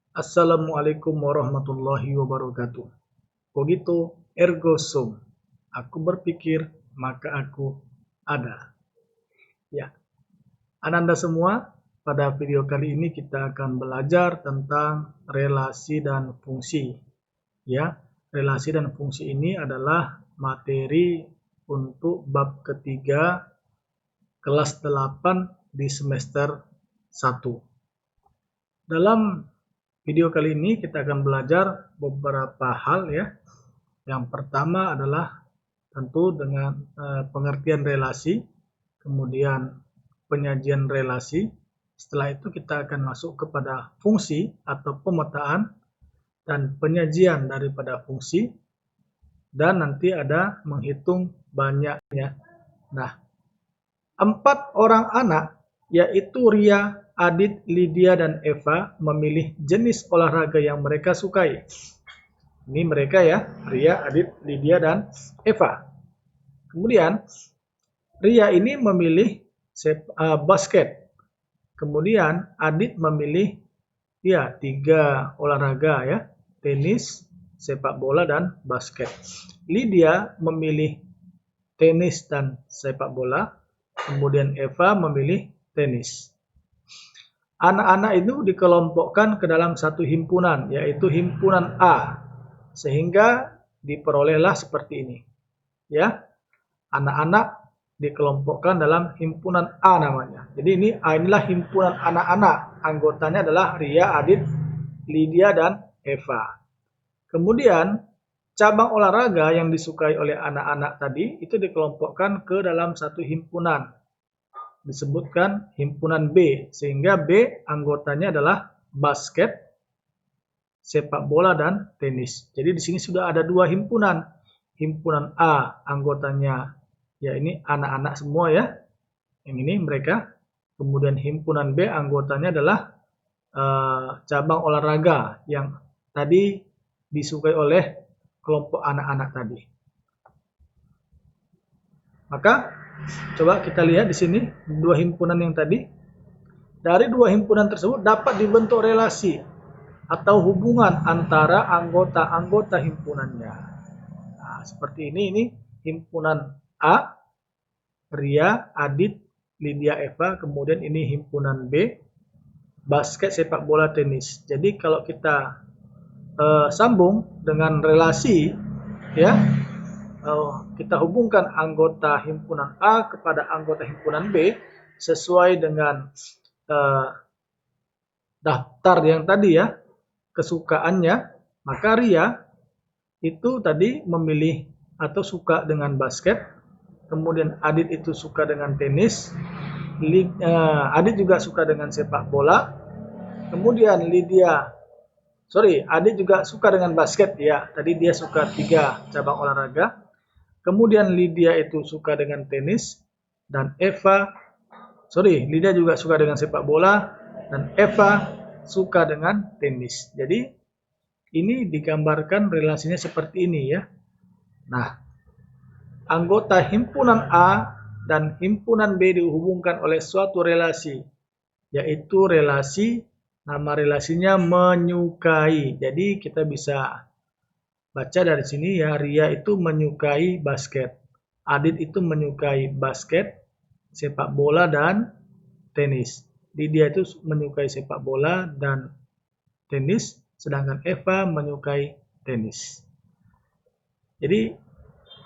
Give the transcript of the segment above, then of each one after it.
Assalamualaikum warahmatullahi wabarakatuh. Cogito ergo sum. Aku berpikir, maka aku ada. Ya, Ananda semua, pada video kali ini kita akan belajar tentang relasi dan fungsi. Ya, relasi dan fungsi ini adalah materi untuk bab ketiga kelas 8 di semester 1. Dalam video kali ini kita akan belajar beberapa hal ya. Yang pertama adalah tentu dengan pengertian relasi, kemudian penyajian relasi. Setelah itu kita akan masuk kepada fungsi atau pemetaan dan penyajian daripada fungsi, dan nanti ada menghitung banyaknya. Nah, 4 orang anak yaitu Ria, Adit, Lydia, dan Eva memilih jenis olahraga yang mereka sukai. Ini mereka ya, Ria, Adit, Lydia, dan Eva. Kemudian Ria ini memilih basket. Kemudian Adit memilih 3 olahraga ya, tenis, sepak bola, dan basket. Lydia memilih tenis dan sepak bola. Kemudian Eva memilih tenis. Anak-anak itu dikelompokkan ke dalam satu himpunan, yaitu himpunan A, sehingga diperolehlah seperti ini. Ya, anak-anak dikelompokkan dalam himpunan A namanya. Jadi inilah himpunan anak-anak. Anggotanya adalah Ria, Adit, Lydia, dan Eva. Kemudian cabang olahraga yang disukai oleh anak-anak tadi itu dikelompokkan ke dalam satu himpunan. Disebutkan himpunan B, sehingga B anggotanya adalah basket, sepak bola, dan tenis. Jadi di sini sudah ada 2 himpunan. Himpunan A anggotanya ya ini anak-anak semua ya. Yang ini mereka. Kemudian himpunan B anggotanya adalah cabang olahraga yang tadi disukai oleh kelompok anak-anak tadi. Maka coba kita lihat di sini 2 himpunan yang tadi. Dari 2 himpunan tersebut dapat dibentuk relasi atau hubungan antara anggota-anggota himpunannya. Nah, seperti ini himpunan A, Ria, Adit, Lydia, Eva. Kemudian ini himpunan B, basket, sepak bola, tenis. Jadi kalau kita sambung dengan relasi ya, kita hubungkan anggota himpunan A kepada anggota himpunan B sesuai dengan daftar yang tadi ya, kesukaannya. Maka Ria itu tadi memilih atau suka dengan basket, kemudian Adit itu suka dengan tenis, Adit juga suka dengan sepak bola, kemudian Adit juga suka dengan basket ya, tadi dia suka 3 cabang olahraga. Kemudian Lydia itu suka dengan tenis, dan Lydia juga suka dengan sepak bola, dan Eva suka dengan tenis. Jadi ini digambarkan relasinya seperti ini ya. Nah, anggota himpunan A dan himpunan B dihubungkan oleh suatu relasi, yaitu nama relasinya menyukai. Jadi kita bisa baca dari sini ya, Ria itu menyukai basket, Adit itu menyukai basket, sepak bola, dan tenis. Lydia itu menyukai sepak bola dan tenis, sedangkan Eva menyukai tenis. Jadi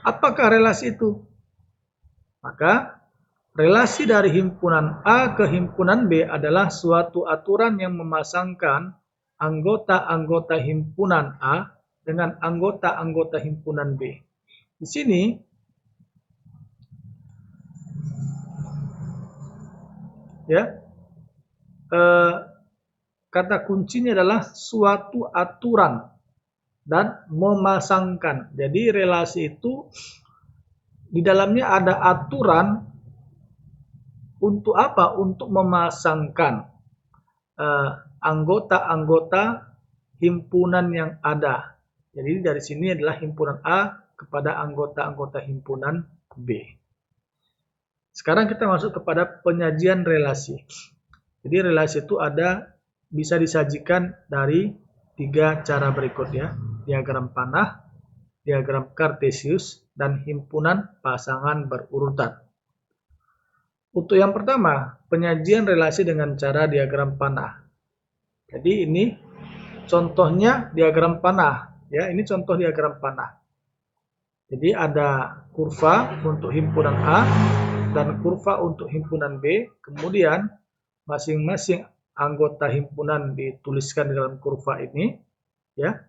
apakah relasi itu? Maka relasi dari himpunan A ke himpunan B adalah suatu aturan yang memasangkan anggota-anggota himpunan A dengan anggota-anggota himpunan B. Di sini ya, kata kuncinya adalah suatu aturan dan memasangkan. Jadi relasi itu di dalamnya ada aturan untuk apa? Untuk memasangkan anggota-anggota himpunan yang ada. Jadi dari sini adalah himpunan A kepada anggota-anggota himpunan B. Sekarang kita masuk kepada penyajian relasi. Jadi relasi itu ada bisa disajikan dari 3 cara berikut ya. Diagram panah, diagram kartesius, dan himpunan pasangan berurutan. Untuk yang pertama, penyajian relasi dengan cara diagram panah. Jadi ini contohnya diagram panah ya, ini contoh diagram panah. Jadi ada kurva untuk himpunan A dan kurva untuk himpunan B, kemudian masing-masing anggota himpunan dituliskan di dalam kurva ini ya.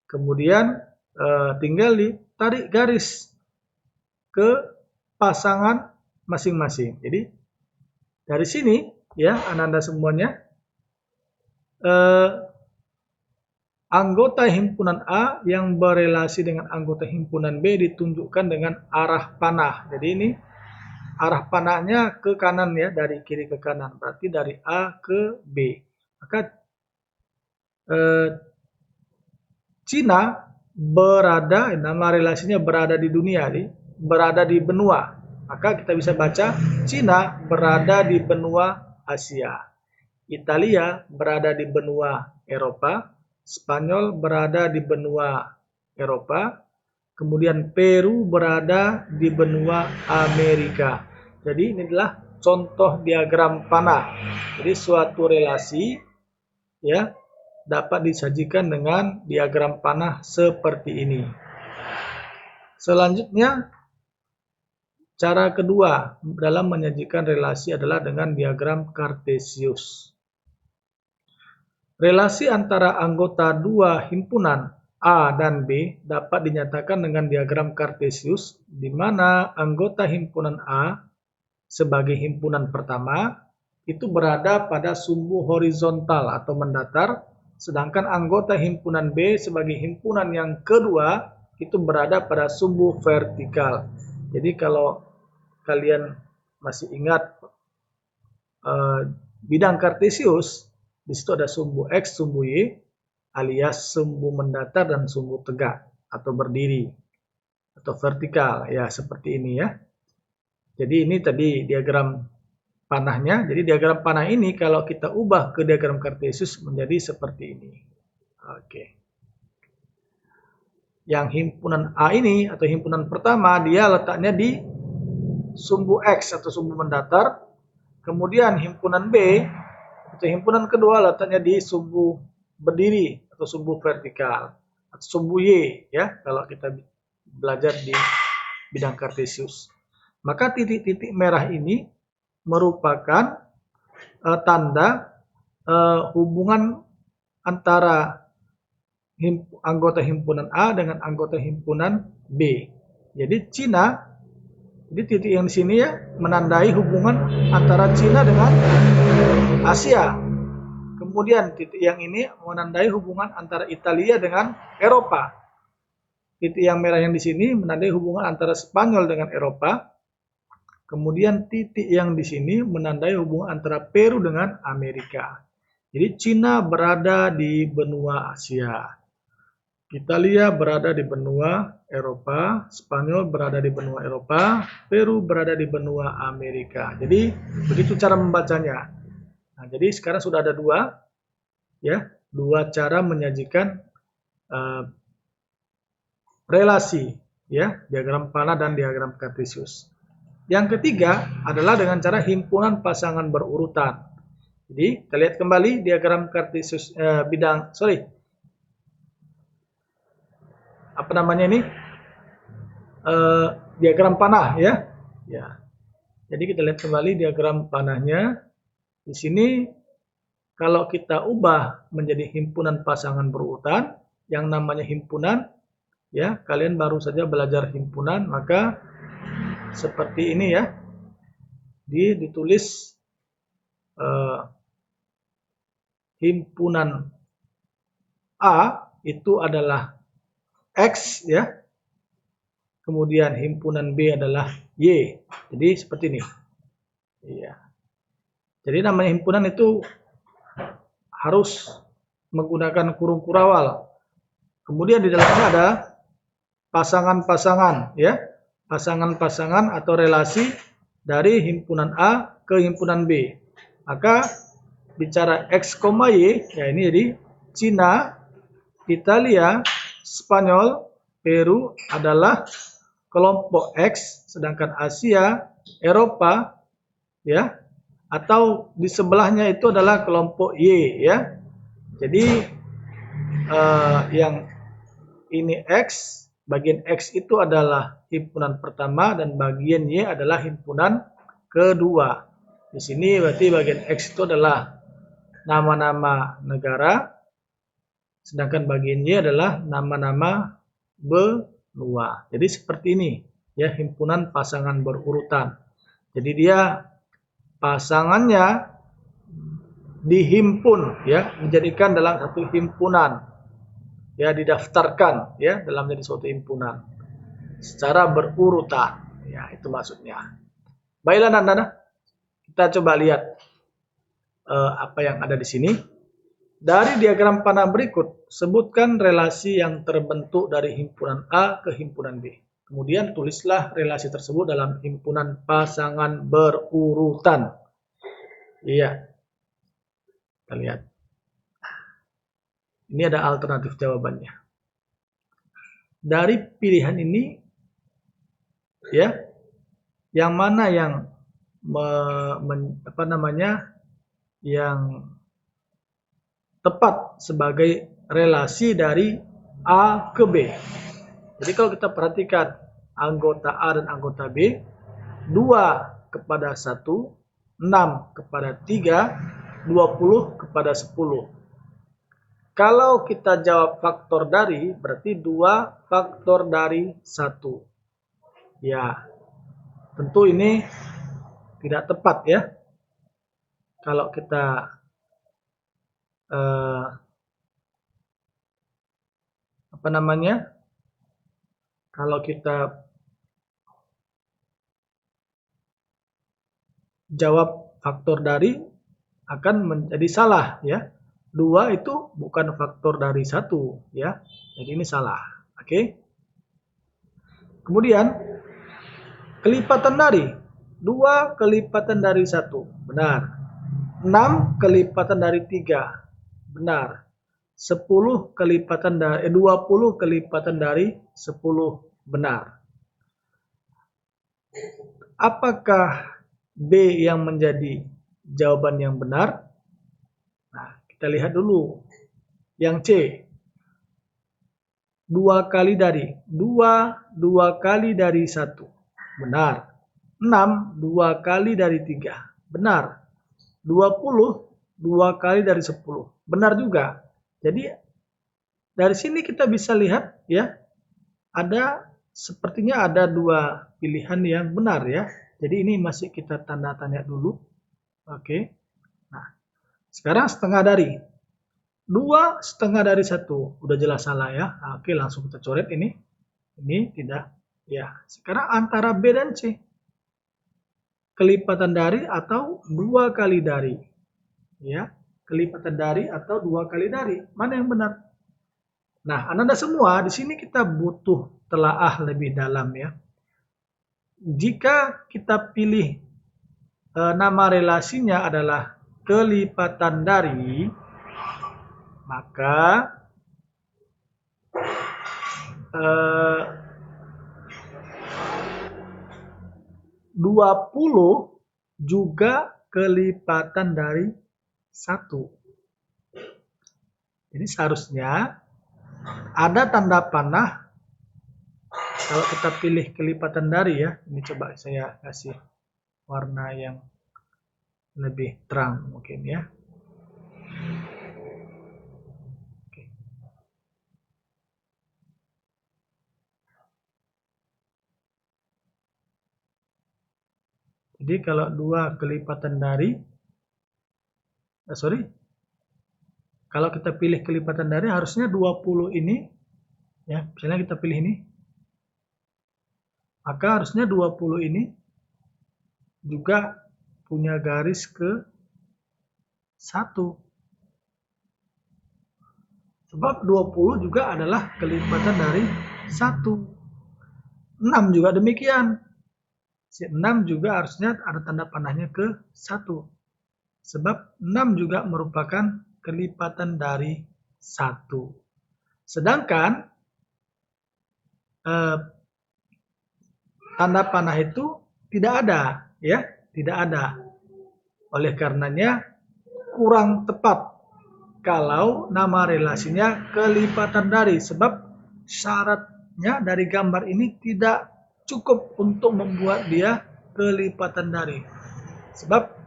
Kemudian tinggal ditarik garis ke pasangan masing-masing. Jadi dari sini ya Anda semuanya anggota himpunan A yang berelasi dengan anggota himpunan B ditunjukkan dengan arah panah. Jadi ini arah panahnya ke kanan ya, dari kiri ke kanan. Berarti dari A ke B. Maka Cina berada, nama relasinya berada di dunia, berada di benua. Maka kita bisa baca Cina berada di benua Asia. Italia berada di benua Eropa. Spanyol berada di benua Eropa. Kemudian Peru berada di benua Amerika. Jadi ini adalah contoh diagram panah. Jadi suatu relasi ya dapat disajikan dengan diagram panah seperti ini. Selanjutnya, cara kedua dalam menyajikan relasi adalah dengan diagram kartesius. Relasi antara anggota dua himpunan A dan B dapat dinyatakan dengan diagram kartesius, di mana anggota himpunan A sebagai himpunan pertama itu berada pada sumbu horizontal atau mendatar, sedangkan anggota himpunan B sebagai himpunan yang kedua itu berada pada sumbu vertikal. Jadi kalau kalian masih ingat bidang kartesius, di situ ada sumbu X, sumbu Y, alias sumbu mendatar dan sumbu tegak atau berdiri atau vertikal ya, seperti ini ya. Jadi ini tadi diagram panahnya. Jadi diagram panah ini kalau kita ubah ke diagram kartesius menjadi seperti ini. Oke. Yang himpunan A ini atau himpunan pertama dia letaknya di sumbu X atau sumbu mendatar. Kemudian himpunan B atau himpunan kedua letaknya di sumbu berdiri atau sumbu vertikal atau sumbu Y ya kalau kita belajar di bidang kartesius. Maka titik-titik merah ini merupakan tanda hubungan antara anggota himpunan A dengan anggota himpunan B. Jadi Cina, jadi titik yang di sini ya menandai hubungan antara Cina dengan Asia. Kemudian titik yang ini menandai hubungan antara Italia dengan Eropa. Titik yang merah yang di sini menandai hubungan antara Spanyol dengan Eropa. Kemudian titik yang di sini menandai hubungan antara Peru dengan Amerika. Jadi Cina berada di benua Asia. Italia berada di benua Eropa, Spanyol berada di benua Eropa, Peru berada di benua Amerika. Jadi begitu cara membacanya. Nah, jadi sekarang sudah ada dua cara menyajikan relasi ya, diagram panah dan diagram kartesius. Yang ketiga adalah dengan cara himpunan pasangan berurutan. Jadi kita lihat kembali diagram kartesius diagram panah ya. Jadi kita lihat kembali diagram panahnya. Di sini kalau kita ubah menjadi himpunan pasangan berurutan, yang namanya himpunan ya, kalian baru saja belajar himpunan, maka seperti ini ya, ditulis himpunan A itu adalah X ya, kemudian himpunan B adalah Y. Jadi seperti ini. Iya. Jadi namanya himpunan itu harus menggunakan kurung kurawal. Kemudian di dalamnya ada pasangan-pasangan ya. Pasangan-pasangan atau relasi dari himpunan A ke himpunan B. Maka bicara X, Y, ya ini jadi Cina, Italia, Spanyol, Peru adalah kelompok X, sedangkan Asia, Eropa, ya, atau di sebelahnya itu adalah kelompok Y, ya. Jadi yang ini X, bagian X itu adalah himpunan pertama dan bagian Y adalah himpunan kedua. Di sini berarti bagian X itu adalah nama-nama negara, sedangkan bagian Y adalah nama-nama benua. Jadi seperti ini, ya, himpunan pasangan berurutan. Jadi dia pasangannya dihimpun, ya, dijadikan dalam satu himpunan, ya, didaftarkan, ya, dalam jadi suatu himpunan secara berurutan, ya, itu maksudnya. Baiklah anak-anak, kita coba lihat apa yang ada di sini. Dari diagram panah berikut, sebutkan relasi yang terbentuk dari himpunan A ke himpunan B. Kemudian tulislah relasi tersebut dalam himpunan pasangan berurutan. Iya, kita lihat. Ini ada alternatif jawabannya. Dari pilihan ini, ya, yang mana yang yang tepat sebagai relasi dari A ke B. Jadi kalau kita perhatikan anggota A dan anggota B, 2 kepada 1, 6 kepada 3, 20 kepada 10. Kalau kita jawab faktor dari, berarti 2 faktor dari 1. Ya, tentu ini tidak tepat, ya. Kalau kita kalau kita jawab faktor dari akan menjadi salah, ya. 2 itu bukan faktor dari 1, ya. Jadi ini salah. Oke. Kemudian kelipatan dari 2 kelipatan dari 1, benar. 6 kelipatan dari 3, benar. 10 kelipatan dari 20 kelipatan dari 10, benar. Apakah B yang menjadi jawaban yang benar? Nah, kita lihat dulu. Yang C. 2 kali dari 2 kali dari 1, benar. 6 2 kali dari 3, benar. 20 2 kali dari 10, benar juga. Jadi dari sini kita bisa lihat, ya, sepertinya ada 2 pilihan yang benar, ya. Jadi ini masih kita tanda tanya dulu. Oke. Nah, sekarang setengah dari 2 setengah dari 1, udah jelas salah, ya. Oke, langsung kita coret ini. Ini tidak, ya. Sekarang antara B dan C, kelipatan dari atau 2 kali dari, ya, kelipatan dari atau 2 kali dari, mana yang benar? Nah, anak-anak semua, di sini kita butuh telaah lebih dalam, ya. Jika kita pilih nama relasinya adalah kelipatan dari, maka 20 juga kelipatan dari 1. Jadi seharusnya ada tanda panah kalau kita pilih kelipatan dari, ya. Ini coba saya kasih warna yang lebih terang mungkin, ya. Jadi kalau 2 kelipatan dari, kalau kita pilih kelipatan dari harusnya 20 ini, ya, misalnya kita pilih ini, maka harusnya 20 ini juga punya garis ke 1. Sebab 20 juga adalah kelipatan dari 1. 6 juga demikian. 6 juga harusnya ada tanda panahnya ke 1. Sebab 6 juga merupakan kelipatan dari 1. Sedangkan tanda panah itu tidak ada, ya, tidak ada. Oleh karenanya kurang tepat kalau nama relasinya kelipatan dari, sebab syaratnya dari gambar ini tidak cukup untuk membuat dia kelipatan dari. Sebab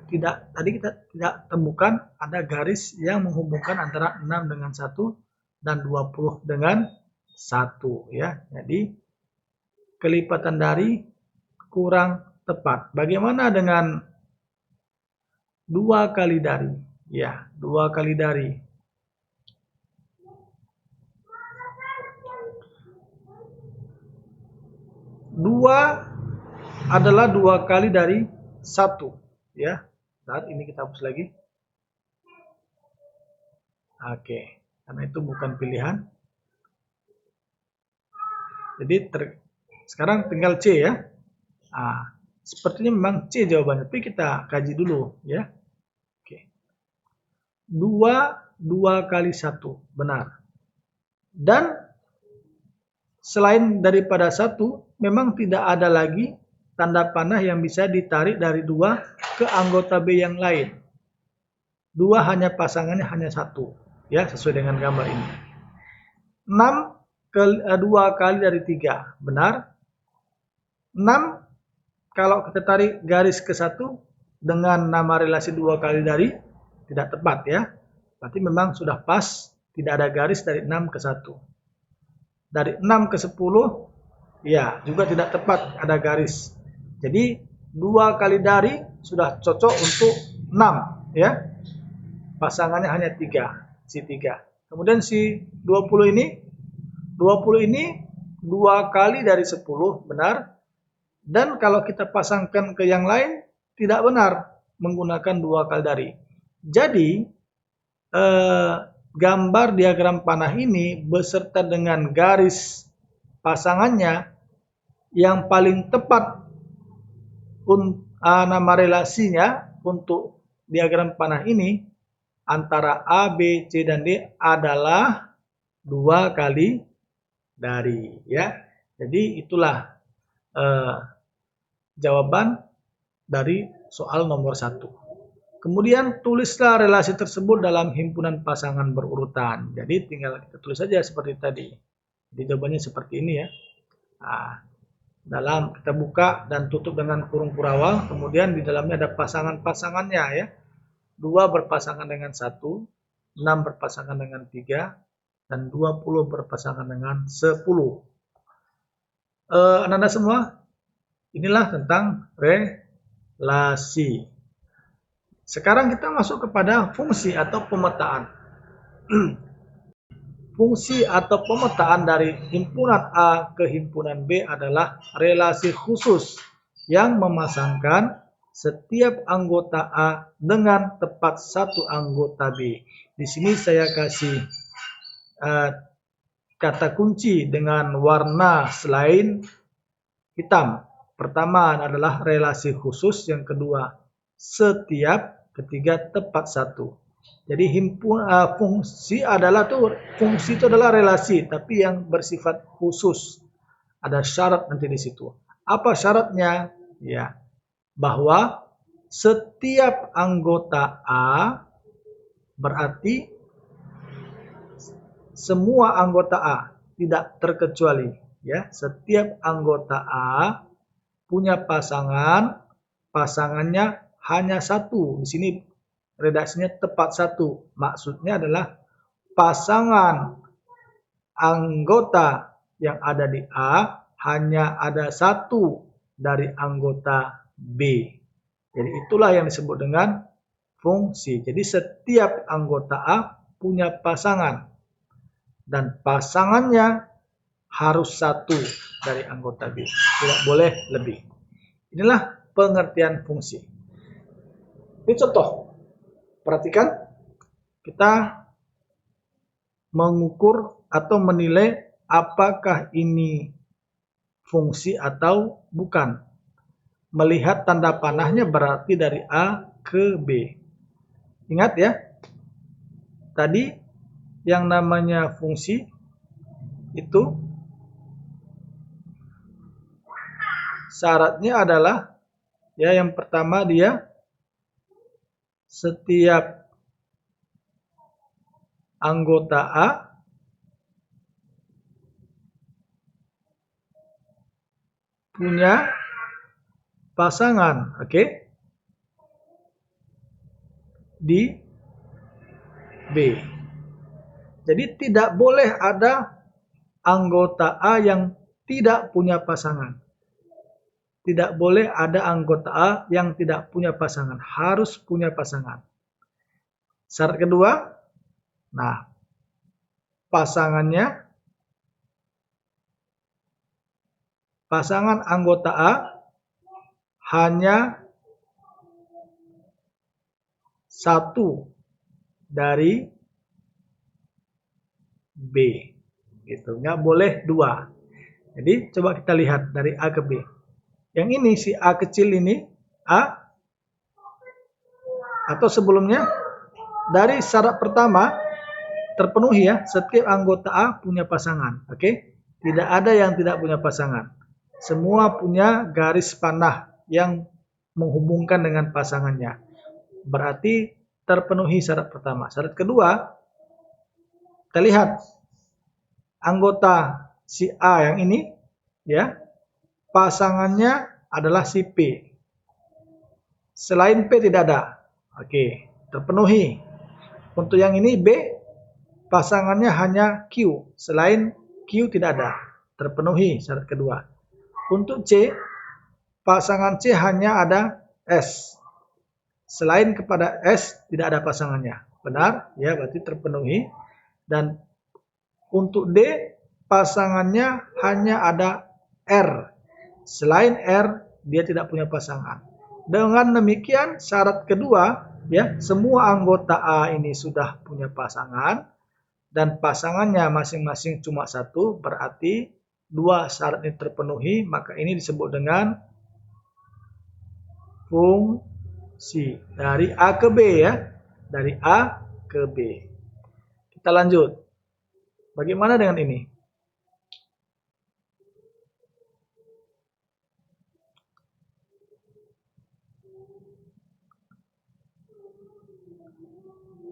tadi kita tidak temukan ada garis yang menghubungkan antara 6 dengan 1 dan 20 dengan 1, ya. Jadi kelipatan dari kurang tepat. Bagaimana dengan 2 kali dari? Ya, 2 kali dari. 2 adalah 2 kali dari 1, ya. Bentar, ini kita hapus lagi. Oke, karena itu bukan pilihan. Jadi sekarang tinggal C, ya. Sepertinya memang C jawabannya, tapi kita kaji dulu, ya. Oke. 2 kali 1, benar. Dan selain daripada 1, memang tidak ada lagi tanda panah yang bisa ditarik dari 2 ke anggota B yang lain. 2 hanya pasangannya hanya 1, ya, sesuai dengan gambar ini. 2 kali dari 3, benar. 6 kalau kita tarik garis ke 1 dengan nama relasi 2 kali dari, tidak tepat, ya. Berarti memang sudah pas, tidak ada garis dari 6 ke 1. Dari 6 ke 10, ya, juga tidak tepat, ada garis. Jadi 2 kali dari sudah cocok untuk 6, ya. Pasangannya hanya 3, si 3. Kemudian si 20 ini 2 kali dari 10, benar. Dan kalau kita pasangkan ke yang lain, tidak benar menggunakan 2 kali dari. Jadi, gambar diagram panah ini beserta dengan garis pasangannya yang paling tepat nama relasinya untuk diagram panah ini antara A, B, C, dan D adalah 2 kali dari, ya. Jadi itulah jawaban dari soal nomor 1. Kemudian tulislah relasi tersebut dalam himpunan pasangan berurutan. Jadi tinggal kita tulis saja seperti tadi. Jadi jawabannya seperti ini, ya. Dalam kita buka dan tutup dengan kurung kurawal, kemudian di dalamnya ada pasangan-pasangannya, ya. 2 berpasangan dengan 1, 6 berpasangan dengan 3, dan 20 berpasangan dengan 10. Anda semua, inilah tentang relasi. Sekarang kita masuk kepada fungsi atau pemetaan. Fungsi atau pemetaan dari himpunan A ke himpunan B adalah relasi khusus yang memasangkan setiap anggota A dengan tepat satu anggota B. Di sini saya kasih kata kunci dengan warna selain hitam. Pertama adalah relasi khusus, yang kedua setiap, ketiga tepat satu. Jadi fungsi itu adalah relasi, tapi yang bersifat khusus. Ada syarat nanti di situ. Apa syaratnya? Ya, bahwa setiap anggota A berarti semua anggota A, tidak terkecuali, ya. Setiap anggota A punya pasangannya hanya 1. Di sini redaksinya tepat 1. Maksudnya adalah pasangan anggota yang ada di A hanya ada 1 dari anggota B. Jadi itulah yang disebut dengan fungsi. Jadi setiap anggota A punya pasangan, dan pasangannya harus 1 dari anggota B, tidak boleh lebih. Inilah pengertian fungsi. Ini contoh. Perhatikan, kita mengukur atau menilai apakah ini fungsi atau bukan. Melihat tanda panahnya berarti dari A ke B. Ingat ya, tadi yang namanya fungsi itu syaratnya adalah ya yang pertama dia setiap anggota A punya pasangan, oke? Di B. Jadi tidak boleh ada anggota A yang tidak punya pasangan. Tidak boleh ada anggota A yang tidak punya pasangan. Harus punya pasangan. Syarat kedua, nah pasangan anggota A hanya satu dari B. Gitu. Nggak boleh dua. Jadi coba kita lihat dari A ke B. Yang ini si A kecil ini A atau sebelumnya dari syarat pertama terpenuhi ya, setiap anggota A punya pasangan, oke? Tidak ada yang tidak punya pasangan. Semua punya garis panah yang menghubungkan dengan pasangannya. Berarti terpenuhi syarat pertama. Syarat kedua, kita lihat anggota si A yang ini ya, pasangannya adalah si P. Selain P tidak ada. Oke, terpenuhi. Untuk yang ini B, pasangannya hanya Q. Selain Q tidak ada. Terpenuhi syarat kedua. Untuk C, pasangan C hanya ada S. Selain kepada S tidak ada pasangannya. Benar? Ya, berarti terpenuhi. Dan untuk D, pasangannya hanya ada R. Selain R, dia tidak punya pasangan. Dengan demikian, syarat kedua, ya, semua anggota A ini sudah punya pasangan dan pasangannya masing-masing cuma satu, berarti dua syarat ini terpenuhi, maka ini disebut dengan fungsi dari A ke B ya, dari A ke B. Kita lanjut. Bagaimana dengan ini?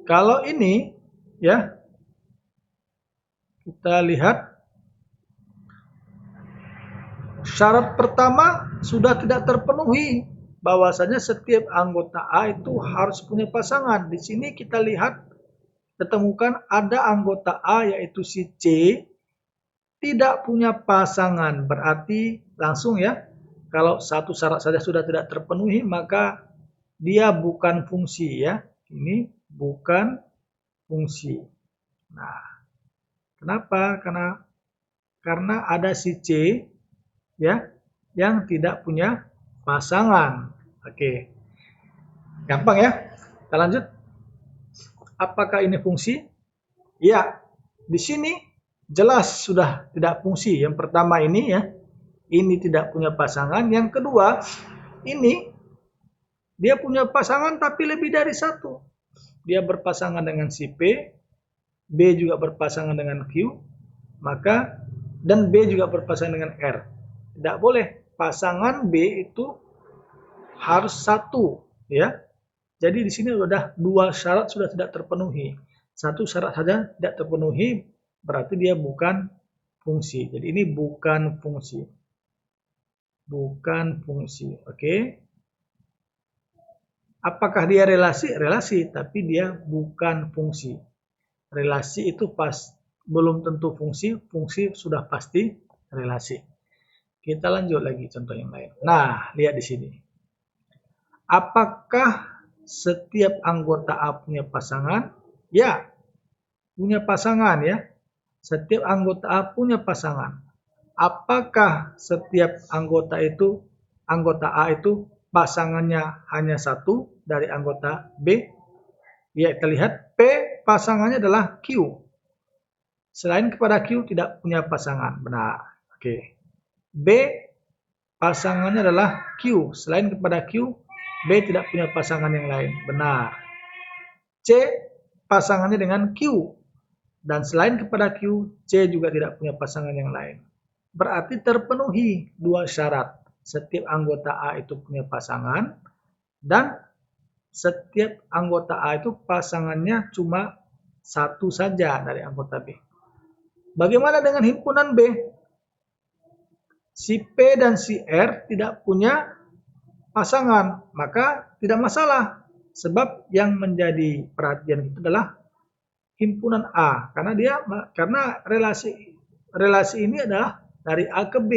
Kalau ini ya, kita lihat syarat pertama sudah tidak terpenuhi, bahwasanya setiap anggota A itu harus punya pasangan. Di sini kita lihat, ketemukan ada anggota A yaitu si C tidak punya pasangan. Berarti langsung ya, kalau satu syarat saja sudah tidak terpenuhi, maka dia bukan fungsi ya. Ini bukan fungsi. Nah, kenapa? Karena ada si C ya yang tidak punya pasangan. Oke. Gampang ya. Kita lanjut. Apakah ini fungsi? Ya. Di sini jelas sudah tidak fungsi. Yang pertama ini ya. Ini tidak punya pasangan. Yang kedua, ini dia punya pasangan tapi lebih dari satu. Dia berpasangan dengan si P, B juga berpasangan dengan Q, maka dan B juga berpasangan dengan R. Tidak boleh, pasangan B itu harus satu, ya. Jadi di sini sudah dua syarat sudah tidak terpenuhi. Satu syarat saja tidak terpenuhi, berarti dia bukan fungsi. Jadi ini bukan fungsi. Bukan fungsi, oke. Apakah dia relasi? Relasi, tapi dia bukan fungsi. Relasi itu belum tentu fungsi, fungsi sudah pasti relasi. Kita lanjut lagi contoh yang lain. Nah, lihat di sini. Apakah setiap anggota A punya pasangan? Ya, punya pasangan ya. Setiap anggota A punya pasangan. Apakah setiap anggota A itu pasangannya hanya satu dari anggota B? Ya, kita lihat P pasangannya adalah Q. Selain kepada Q tidak punya pasangan. Benar. Oke. B pasangannya adalah Q. Selain kepada Q, B tidak punya pasangan yang lain. Benar. C pasangannya dengan Q. Dan selain kepada Q, C juga tidak punya pasangan yang lain. Berarti terpenuhi dua syarat. Setiap anggota A itu punya pasangan, dan setiap anggota A itu pasangannya cuma satu saja dari anggota B. Bagaimana dengan himpunan B? Si P dan si R tidak punya pasangan, maka tidak masalah. Sebab yang menjadi perhatian itu adalah himpunan A, karena relasi ini adalah dari A ke B.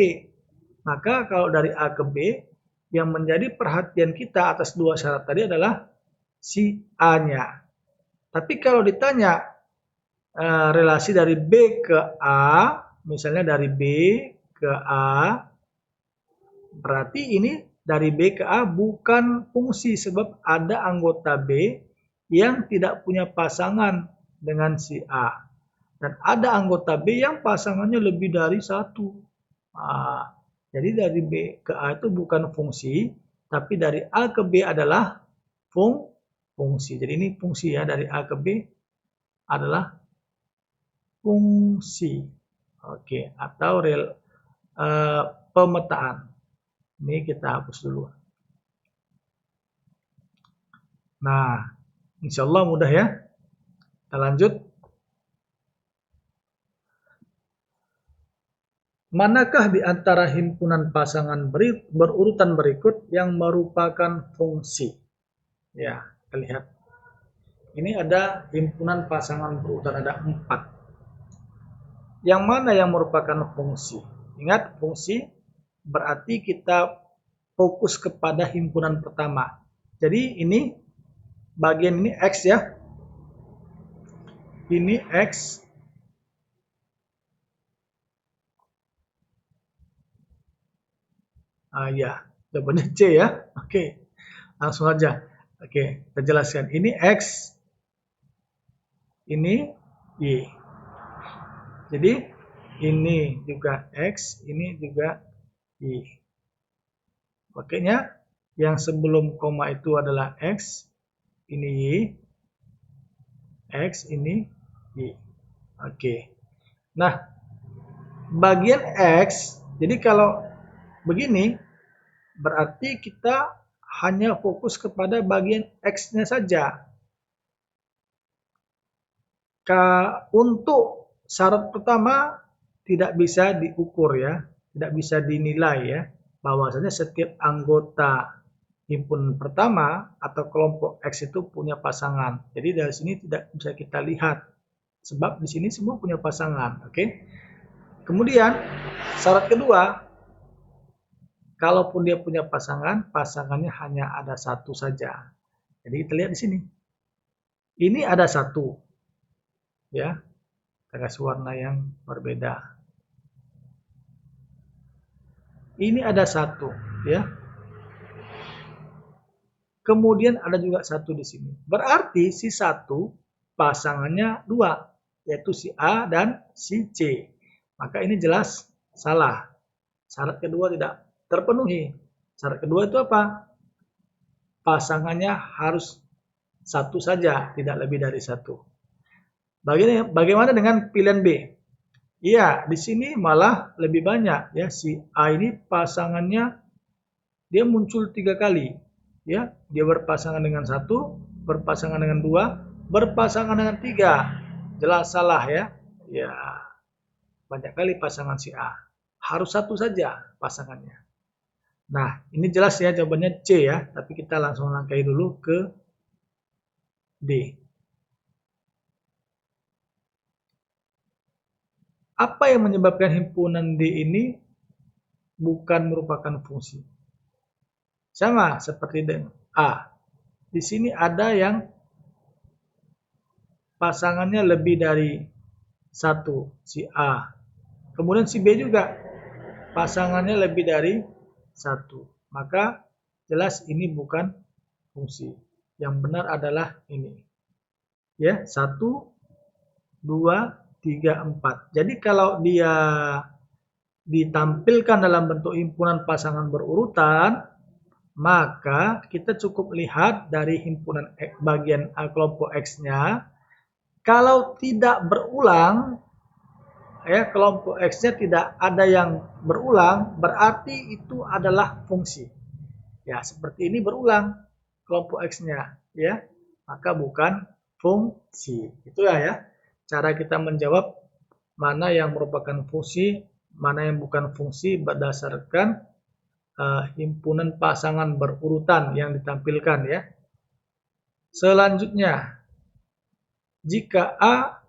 Maka kalau dari A ke B, yang menjadi perhatian kita atas dua syarat tadi adalah si A-nya. Tapi kalau ditanya relasi dari B ke A, misalnya dari B ke A, berarti ini dari B ke A bukan fungsi, sebab ada anggota B yang tidak punya pasangan dengan si A. Dan ada anggota B yang pasangannya lebih dari satu. Jadi dari B ke A itu bukan fungsi, tapi dari A ke B adalah fungsi. Jadi ini fungsi ya, dari A ke B adalah fungsi. Oke, atau pemetaan. Ini kita hapus dulu. Nah, insya Allah mudah ya. Kita lanjut. Manakah di antara himpunan pasangan berurutan berikut yang merupakan fungsi? Ya, kita lihat. Ini ada himpunan pasangan berurutan, ada 4. Yang mana yang merupakan fungsi? Ingat, fungsi berarti kita fokus kepada himpunan pertama. Jadi ini bagian ini X ya. Ini X. Ya, jawabannya C ya. Oke, langsung aja. Oke, kita jelaskan. Ini X, ini Y. Jadi ini juga X, ini juga Y. Makanya yang sebelum koma itu adalah X, ini Y, X, ini Y. Oke. Nah, bagian X, jadi kalau begini, berarti kita hanya fokus kepada bagian X-nya saja. Untuk syarat pertama tidak bisa diukur ya, tidak bisa dinilai ya, bahwasanya setiap anggota himpunan pertama atau kelompok X itu punya pasangan. Jadi dari sini tidak bisa kita lihat, sebab di sini semua punya pasangan. Oke. Kemudian syarat kedua, kalaupun dia punya pasangan, pasangannya hanya ada satu saja. Jadi kita lihat di sini. Ini ada satu, ya, kita kasih warna yang berbeda. Ini ada satu, ya. Kemudian ada juga satu di sini. Berarti si satu pasangannya dua, yaitu si A dan si C. Maka ini jelas salah. Syarat kedua tidak terpenuhi. Syarat kedua itu apa? Pasangannya harus satu saja, tidak lebih dari satu. Bagaimana dengan pilihan B? Iya, di sini malah lebih banyak ya. Si A ini pasangannya dia muncul 3 kali. Ya, dia berpasangan dengan 1, berpasangan dengan 2, berpasangan dengan 3. Jelas salah ya. Ya, banyak kali pasangan si A. Harus satu saja pasangannya. Nah, ini jelas ya, jawabannya C ya, tapi kita langsung langkahi dulu ke D. Apa yang menyebabkan himpunan D ini bukan merupakan fungsi? Sama seperti dengan A. Di sini ada yang pasangannya lebih dari satu, si A. Kemudian si B juga pasangannya lebih dari satu. Maka jelas ini bukan fungsi. Yang benar adalah ini. Ya, 1, 2, 3, 4. Jadi kalau dia ditampilkan dalam bentuk himpunan pasangan berurutan, maka kita cukup lihat dari himpunan bagian kelompok X-nya. Kalau tidak berulang, ya kelompok X-nya tidak ada yang berulang, berarti itu adalah fungsi. Ya, seperti ini berulang kelompok X-nya, ya. Maka bukan fungsi. Itu ya cara kita menjawab mana yang merupakan fungsi, mana yang bukan fungsi berdasarkan himpunan pasangan berurutan yang ditampilkan ya. Selanjutnya, jika A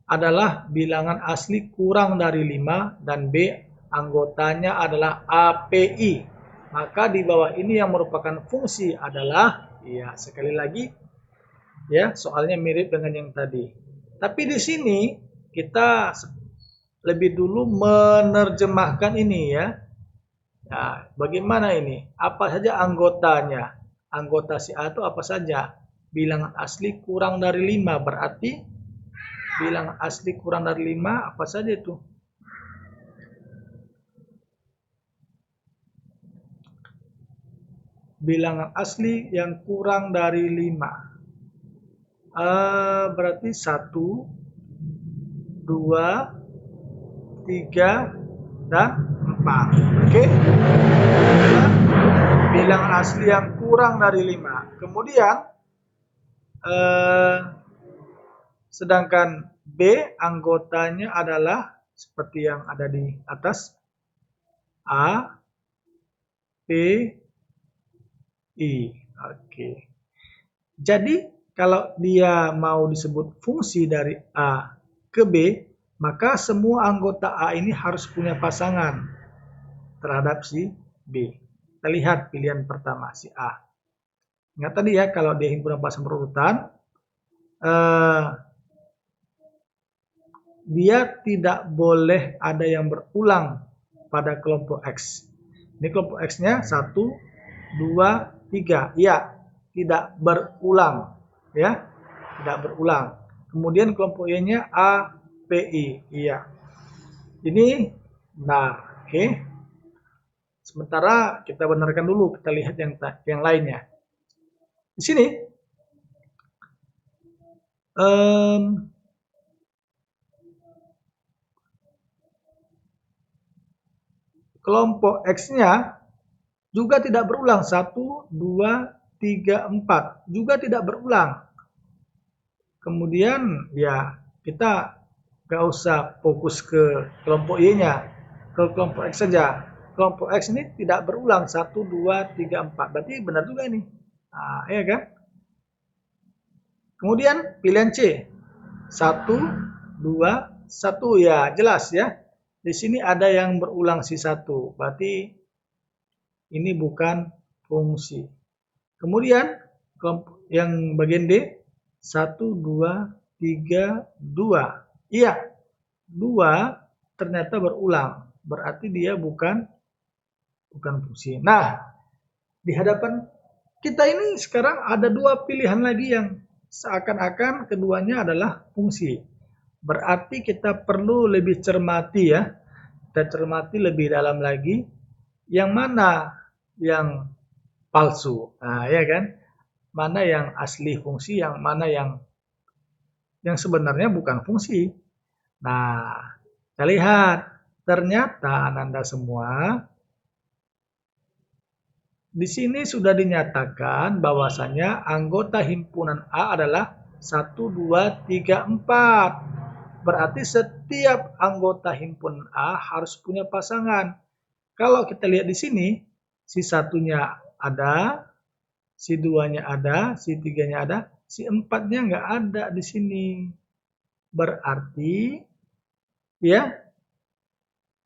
adalah bilangan asli kurang dari 5 dan B anggotanya adalah API, maka di bawah ini yang merupakan fungsi adalah, ya sekali lagi ya soalnya mirip dengan yang tadi. Tapi di sini kita lebih dulu menerjemahkan ini ya. Nah, bagaimana ini? Apa saja anggotanya? Anggota si A itu apa saja? Bilangan asli kurang dari 5, berarti bilangan asli kurang dari 5 apa saja itu? Bilangan asli yang kurang dari 5. Berarti 1, 2, 3, dan 4. Oke. Bilangan asli yang kurang dari 5. Kemudian sedangkan B anggotanya adalah seperti yang ada di atas, A, P, I. Oke. Jadi kalau dia mau disebut fungsi dari A ke B, maka semua anggota A ini harus punya pasangan terhadap si B. Kita lihat pilihan pertama, si A. Ingat tadi ya, kalau dia himpunan pasangan berurutan, dia tidak boleh ada yang berulang pada kelompok X. Ini kelompok X-nya 1, 2, 3. Ya, tidak berulang. Ya, tidak berulang. Kemudian kelompok Y-nya A, P, I. Iya. Ini benar. Oke. Sementara kita benarkan dulu, kita lihat yang lainnya. Di sini kelompok X-nya juga tidak berulang. 1, 2, 3, 4. Juga tidak berulang. Kemudian ya kita gak usah fokus ke kelompok Y-nya. Ke kelompok X saja. Kelompok X ini tidak berulang. 1, 2, 3, 4. Berarti benar juga ini. Nah, ya kan? Kemudian pilihan C. 1, 2, 1. Ya, jelas ya. Di sini ada yang berulang si 1. Berarti ini bukan fungsi. Kemudian kelompok yang bagian D. 1, 2, 3, 2. Iya, 2 ternyata berulang. Berarti dia bukan fungsi. Nah, di hadapan kita ini sekarang ada dua pilihan lagi yang seakan-akan keduanya adalah fungsi. Berarti kita perlu lebih cermati ya. Kita cermati lebih dalam lagi. Yang mana yang palsu. Nah, ya kan? Mana yang asli fungsi, yang mana yang sebenarnya bukan fungsi. Nah, kita lihat. Ternyata Ananda semua di sini sudah dinyatakan bahwasanya anggota himpunan A adalah 1, 2, 3, 4. Berarti setiap anggota himpunan A harus punya pasangan. Kalau kita lihat di sini, si satunya ada, si 2-nya ada, si 3-nya ada, si 4-nya nggak ada di sini. Berarti ya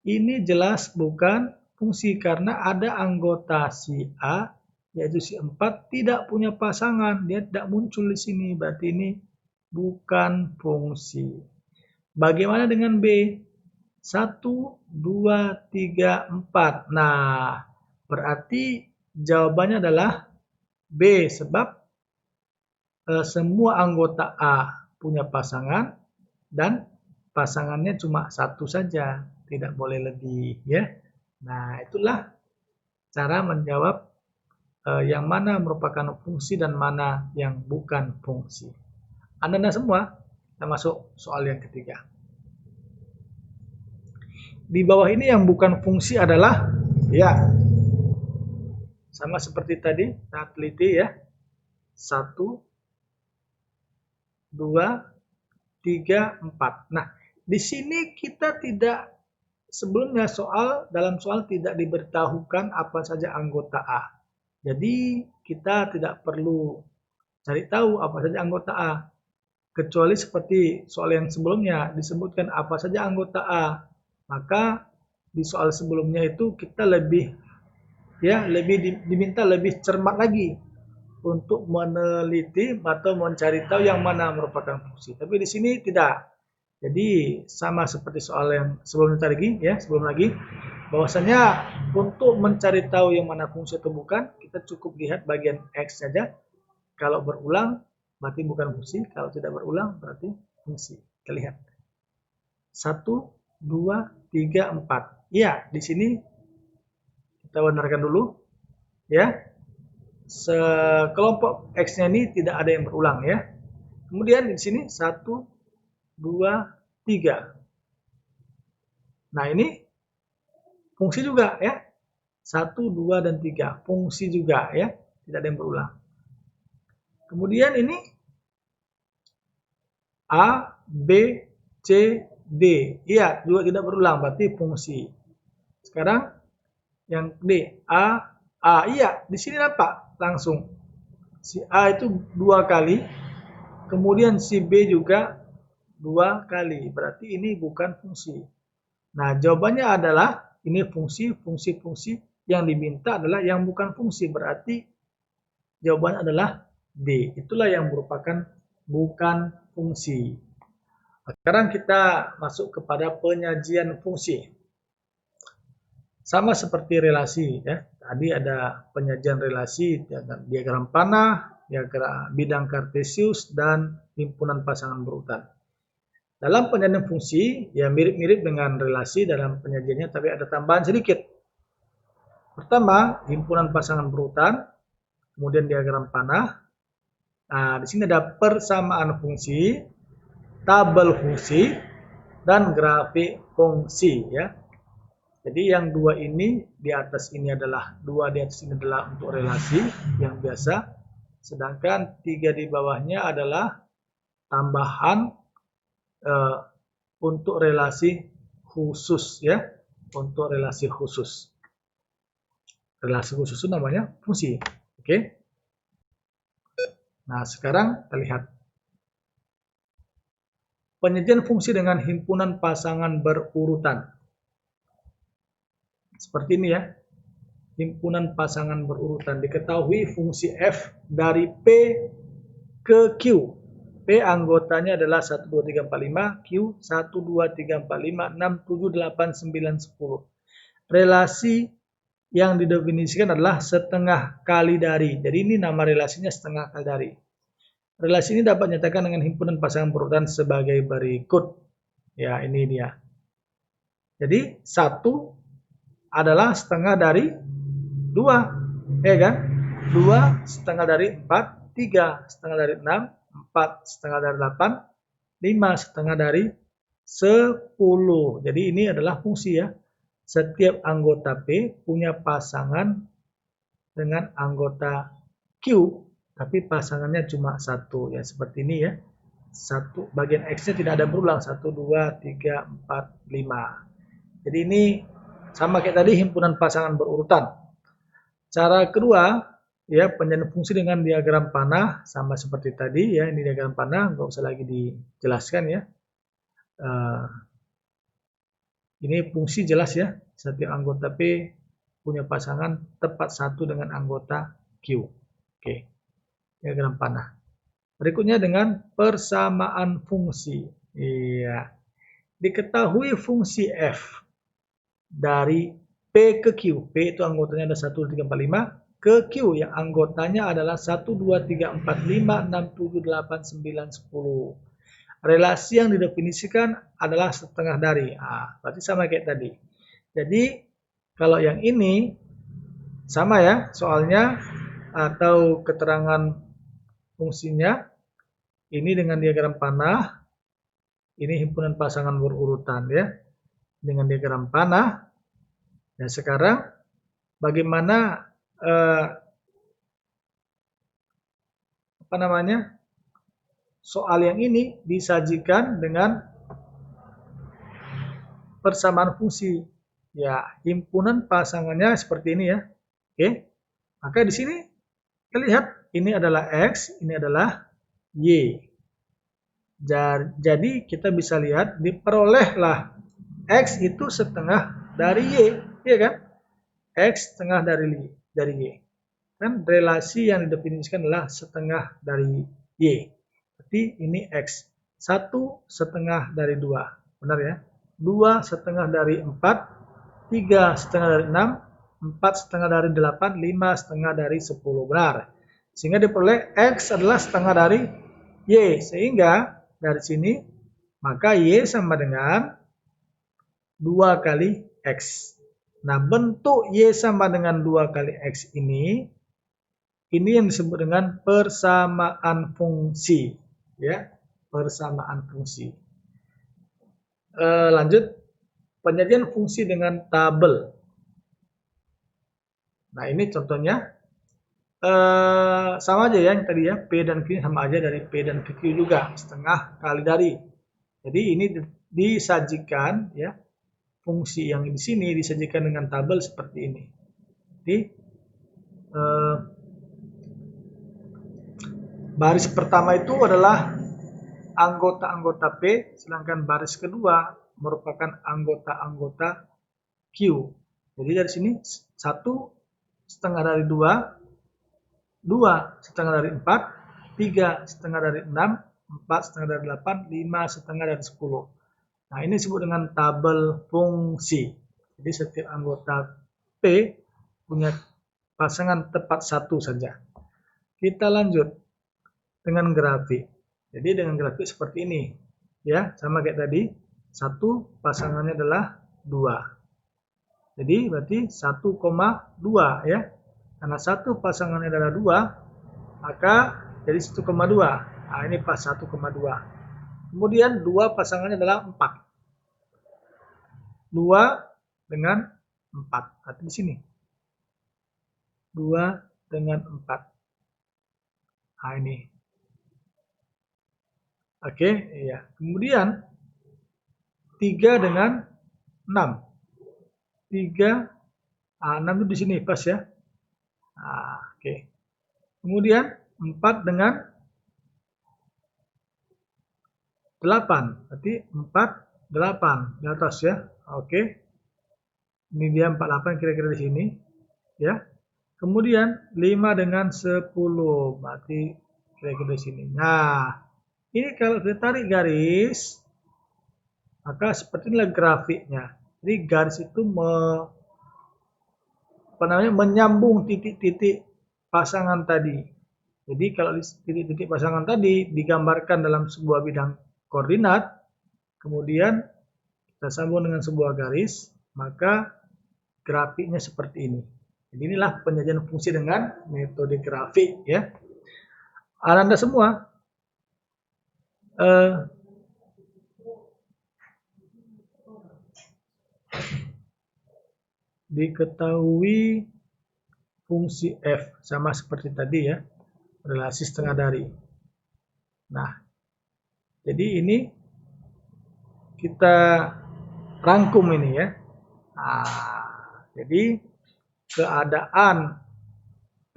ini jelas bukan fungsi karena ada anggota si A yaitu si 4 tidak punya pasangan, dia tidak muncul di sini. Berarti ini bukan fungsi. Bagaimana dengan B? 1, 2, 3, 4. Nah, berarti jawabannya adalah B sebab semua anggota A punya pasangan dan pasangannya cuma satu saja. Tidak boleh lebih ya. Nah, itulah cara menjawab yang mana merupakan fungsi dan mana yang bukan fungsi. Anda semua, kita masuk soal yang ketiga. Di bawah ini yang bukan fungsi adalah, ya, sama seperti tadi, kita teliti ya. 1, 2, 3, 4. Nah, di sini kita tidak, sebelumnya dalam soal tidak diberitahukan apa saja anggota A. Jadi kita tidak perlu cari tahu apa saja anggota A. Kecuali seperti soal yang sebelumnya disebutkan apa saja anggota A. Maka di soal sebelumnya itu kita diminta lebih cermat lagi untuk meneliti atau mencari tahu yang mana merupakan fungsi. Tapi di sini tidak. Jadi sama seperti soal yang sebelumnya tadi ya, bahwasanya untuk mencari tahu yang mana fungsi atau bukan, kita cukup lihat bagian X saja. Kalau berulang berarti bukan fungsi, kalau tidak berulang berarti fungsi. Kita lihat. 1, 2, 3, 4. Ya, di sini kita benarkan dulu ya. Sekelompok X-nya ini tidak ada yang berulang ya. Kemudian di sini 1, 2, 3. Nah, ini fungsi juga ya. 1, 2, dan 3. Fungsi juga ya. Tidak ada yang berulang. Kemudian ini A, B, C, D. Iya, juga tidak berulang. Berarti fungsi. Sekarang yang D. A. Iya, di sini nampak langsung. Si A itu 2 kali. Kemudian si B juga 2 kali. Berarti ini bukan fungsi. Nah, jawabannya adalah ini fungsi. Yang diminta adalah yang bukan fungsi. Berarti jawabannya adalah D. Itulah yang merupakan bukan fungsi. Sekarang kita masuk kepada penyajian fungsi. Sama seperti relasi ya. Tadi ada penyajian relasi, diagram panah, diagram bidang kartesius, dan himpunan pasangan berurutan. Dalam penyajian fungsi, ya mirip-mirip dengan relasi dalam penyajiannya, tapi ada tambahan sedikit. Pertama, himpunan pasangan berurutan, kemudian diagram panah. Nah, di sini ada persamaan fungsi, tabel fungsi, dan grafik fungsi ya. Jadi yang dua ini di atas ini adalah untuk relasi yang biasa, sedangkan 3 di bawahnya adalah tambahan untuk relasi khusus ya, untuk relasi khusus. Relasi khusus itu namanya fungsi. Oke. Nah, sekarang kita lihat penyajian fungsi dengan himpunan pasangan berurutan. Seperti ini ya. Himpunan pasangan berurutan. Diketahui fungsi F dari P ke Q. P anggotanya adalah 1, 2, 3, 4, 5. Q 1, 2, 3, 4, 5, 6, 7, 8, 9, 10. Relasi yang didefinisikan adalah setengah kali dari. Jadi ini nama relasinya setengah kali dari. Relasi ini dapat dinyatakan dengan himpunan pasangan berurutan sebagai berikut. Ya, ini dia. Jadi 1 adalah setengah dari 2. Ya kan? 2 setengah dari 4, 3 setengah dari 6, 4 setengah dari 8, 5 setengah dari 10. Jadi ini adalah fungsi ya. Setiap anggota P punya pasangan dengan anggota Q, tapi pasangannya cuma 1 ya, seperti ini ya. 1 bagian X-nya tidak ada berulang, 1, 2, 3, 4, 5. Jadi ini sama kayak tadi himpunan pasangan berurutan. Cara kedua ya, penyajian fungsi dengan diagram panah, sama seperti tadi ya. Ini diagram panah, nggak usah lagi dijelaskan ya. Ini fungsi jelas ya, setiap anggota P punya pasangan tepat 1 dengan anggota Q. Oke, diagram panah. Berikutnya dengan persamaan fungsi. Iya. Diketahui fungsi F dari P ke Q. P itu anggotanya ada 1, 2, 3, 4, 5. Ke Q yang anggotanya adalah 1, 2, 3, 4, 5, 6, 7, 8, 9, 10. Relasi yang didefinisikan adalah setengah dari. Berarti sama kayak tadi. Jadi kalau yang ini sama ya, soalnya atau keterangan fungsinya. Ini dengan diagram panah. Ini himpunan pasangan berurutan ya. Dengan diagram panah. Nah, sekarang bagaimana soal yang ini disajikan dengan persamaan fungsi. Ya, himpunan pasangannya seperti ini ya. Oke. Maka di sini kita lihat ini adalah X, ini adalah Y. Jadi kita bisa lihat diperolehlah X itu setengah dari Y, ya kan? X setengah dari Y. Kan relasi yang didefinisikan adalah setengah dari Y. Berarti ini X. 1 setengah dari 2. Benar ya? 2 setengah dari 4. 3 setengah dari 6. 4 setengah dari 8. 5 setengah dari 10. Benar. Sehingga diperoleh X adalah setengah dari Y. Sehingga dari sini maka Y sama dengan 2 kali X. Nah, bentuk Y sama dengan 2 kali X ini yang disebut dengan persamaan fungsi. Ya, persamaan fungsi. Lanjut, penyajian fungsi dengan tabel. Nah, ini contohnya sama aja ya yang tadi ya, P dan Q sama aja dari P dan Q juga, setengah kali dari. Jadi ini disajikan ya, fungsi yang di sini disajikan dengan tabel seperti ini. Jadi baris pertama itu adalah anggota-anggota P, sedangkan baris kedua merupakan anggota-anggota Q. Jadi dari sini 1 setengah dari 2, 2 setengah dari 4, 3 setengah dari 6, 4 setengah dari 8, 5 setengah dari 10. Nah, ini disebut dengan tabel fungsi. Jadi setiap anggota P punya pasangan tepat 1 saja. Kita lanjut dengan grafik. Jadi dengan grafik seperti ini. Ya, sama kayak tadi. 1 pasangannya adalah 2. Jadi berarti 1,2 ya. Karena 1 pasangannya adalah 2, maka jadi 1,2. Nah, ini pas 1,2. Kemudian 2 pasangannya adalah 4. 2 dengan 4. Berarti di sini. 2 dengan 4. Nah, ini. Oke, iya. Kemudian 3 dengan 6. 3, 6 itu di sini pas ya. Nah, oke. Kemudian 4 dengan 8. Berarti 4, 8 di atas ya. Oke. Ini dia 48 kira-kira di sini ya. Kemudian 5 dengan 10. Berarti kira-kira di sini. Nah, ini kalau kita tarik garis, maka seperti inilah grafiknya. Jadi garis itu menyambung titik-titik pasangan tadi. Jadi kalau titik-titik pasangan tadi digambarkan dalam sebuah bidang koordinat, kemudian kita sambung dengan sebuah garis, maka grafiknya seperti ini. Jadi inilah penyajian fungsi dengan metode grafik ya. Anda semua diketahui fungsi F sama seperti tadi ya, relasi setengah dari. Nah, jadi ini kita rangkum ini ya. Nah, jadi keadaan P,